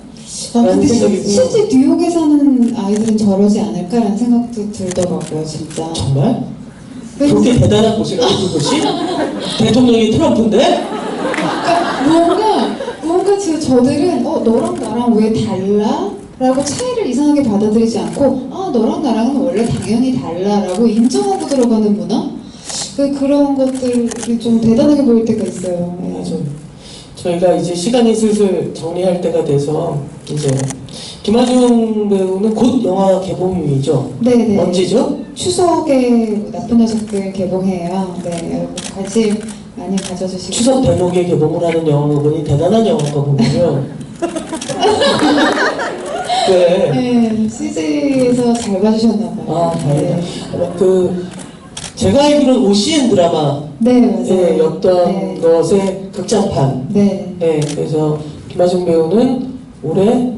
근데 생각이 실제 뉴욕에 사는 아이들은 저러지 않을까라는 생각도 들더라고요, 진짜. 정말? 그렇게 대단한 곳이라고 그곳이? 대통령이 트럼프인데? 뭔가 지금 저들은 너랑 나랑 왜 달라? 라고 차이를 이상하게 받아들이지 않고 너랑 나랑은 원래 당연히 달라라고 인정하고 들어가는 문화? 그런 것들이 좀 대단하게 보일 때가 있어요. 맞아요. 저희가 이제 시간이 슬슬 정리할 때가 돼서 이제 김하중 배우는 곧 영화 개봉이죠? 네네. 언제죠? 추석에 나쁜 녀석들 개봉해요. 네, 여러분 관심 많이 가져주시고. 추석 대목에 개봉을 하는 영화가 보니 대단한 영화거든요. 네. 네, CJ에서 잘 봐주셨나봐요. 아, 다행이다. 제가 알기로는 OCN 드라마 네, 맞아요. 였던 네. 것의 극장판. 네. 네, 그래서 김하중 배우는 올해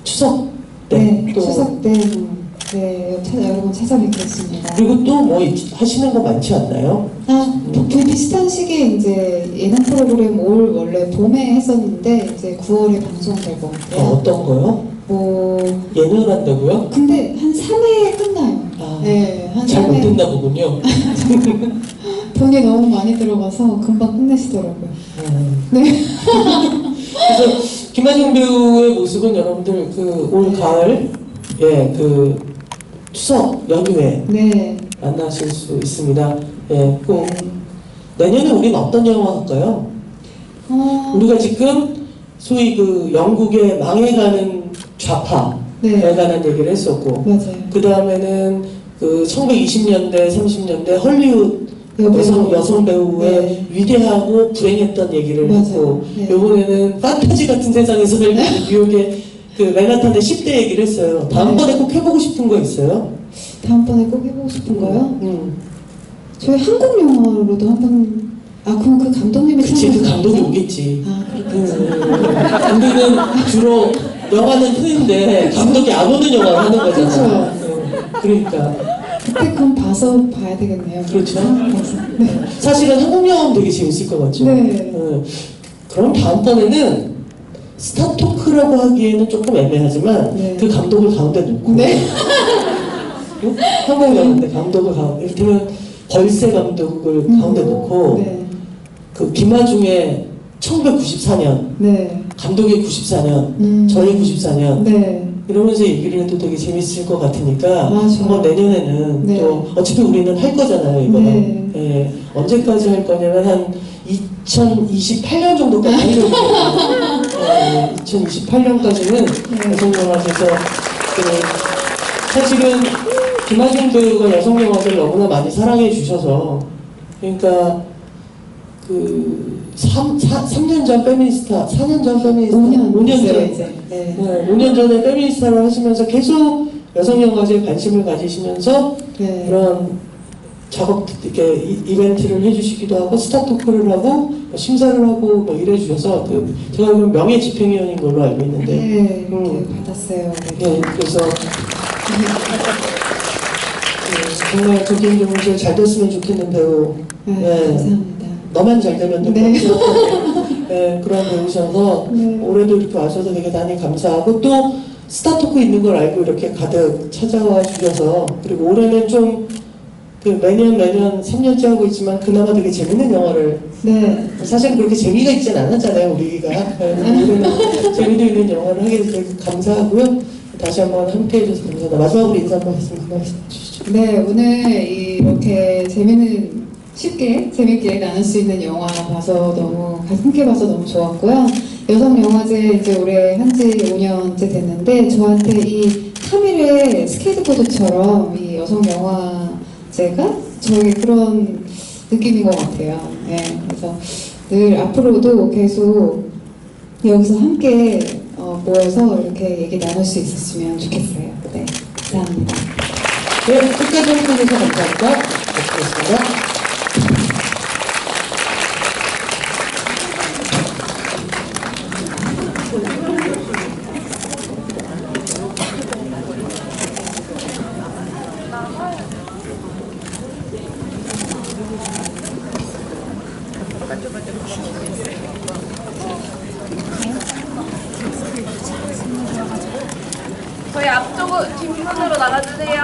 추석 때 네, 또 추석 때 여러분 찾아뵙겠습니다. 그리고 또 뭐 하시는 거 많지 않나요? 그 비슷한 시기에 이제 예능 프로그램 올 원래 봄에 했었는데 이제 9월에 방송될 것 같아요. 어떤 거요? 예능을 한다고요? 근데 한 3회에 끝나요. 네, 한 잘 3회. 못했나 보군요. 돈이 너무 많이 들어가서 금방 끝내시더라고요. 네. 그래서 김하중 배우의 모습은 여러분들 올 가을 추석 연휴에 네. 만나실 수 있습니다. 예, 꼭 내년에 우리는 어떤 영화 할까요? 우리가 지금 소위 영국의 망해가는 좌파에 네. 관한 얘기를 했었고, 맞아요. 그 다음에는 1920년대, 30년대 헐리우드 여성 배우의 네. 위대하고 불행했던 얘기를 맞아요. 했고, 네. 요번에는 판타지 같은 세상에서 살고 있는 뉴욕의 맨하탄의 10대 얘기를 했어요. 다음번에 꼭 해보고 싶은 거 있어요? 다음번에 꼭 해보고 싶은 거요? 저희 한국 영화로도 한번 그럼 그 감독님이 그치, 그 감독이 오겠지. 그렇겠지. 우리는 주로 영화는 트는데 감독이 안 오는 영화를 하는 거잖아. 그러니까. 그때 그럼 봐야 되겠네요. 그렇죠. 네. 사실은 한국 영화는 되게 재밌을 것 같죠. 네. 그럼 다음번에는 스타 토크라고 하기에는 조금 애매하지만 네. 그 감독을 가운데 놓고 네. 한국 영화인데 감독을 가운데 이를테면 벌새 감독을 가운데 놓고 네. 김하중의 1994년 네. 감독의 94년 저의 94년 네. 이러면서 얘기를 해도 되게 재밌을 것 같으니까 맞아요. 한번 내년에는 네. 또 어차피 우리는 할 거잖아요 이거는. 네. 예, 언제까지 할 거냐면 한 2028년 정도까지 하려고 해요. 2028년까지는 여성영화제에서 사실은 김하중 배우가 여성영화제를 너무나 많이 사랑해 주셔서 그러니까 그 3년 전 페미니스타, 4년 전 페미니스타, 5년 됐어요, 전, 이제. 네. 5년 전에 페미니스타를 하시면서 계속 여성영화제에 관심을 가지시면서 네. 그런 작업, 이렇게 이벤트를 해주시기도 하고 스타 토크를 하고 심사를 하고 뭐 이래 주셔서 그 제가 알기로는 명예 집행위원인 걸로 알고 있는데 네, 이렇게 받았어요. 네. 네, 그래서 정말 저 개인적으로 제일 잘 됐으면 좋겠는 배우. 네, 감사합니다. 너만 잘 되면 된다. 네. 네, 그런 배우셔서 네. 올해도 이렇게 와셔서 되게 대단히 감사하고 또 스타토크 있는 걸 알고 이렇게 가득 찾아와 주셔서 그리고 올해는 좀 그 매년 3년째 하고 있지만 그나마 되게 재밌는 영화를 네. 사실은 그렇게 재미가 있진 않았잖아요 우리가. 올해는 재미도 있는 영화를 하게 돼서 되게 감사하고요. 다시 한번 함께 해주셔서 감사합니다. 마지막으로 인사 한번 해주시죠. 네, 오늘 이렇게 쉽게 재밌게 나눌 수 있는 영화 봐서 함께 봐서 너무 좋았고요. 여성 영화제 이제 올해 한지 5년째 됐는데 저한테 이 카밀의 스케이트보드처럼 이 여성 영화제가 저에게 그런 느낌인 것 같아요. 네, 그래서 늘 앞으로도 계속 여기서 함께 모여서 이렇게 얘기 나눌 수 있었으면 좋겠어요. 네, 감사합니다. 네, 끝까지 함께 해주셔서 감사합니다. 고맙습니다. 저희 앞쪽으로 뒷문으로 나가주세요.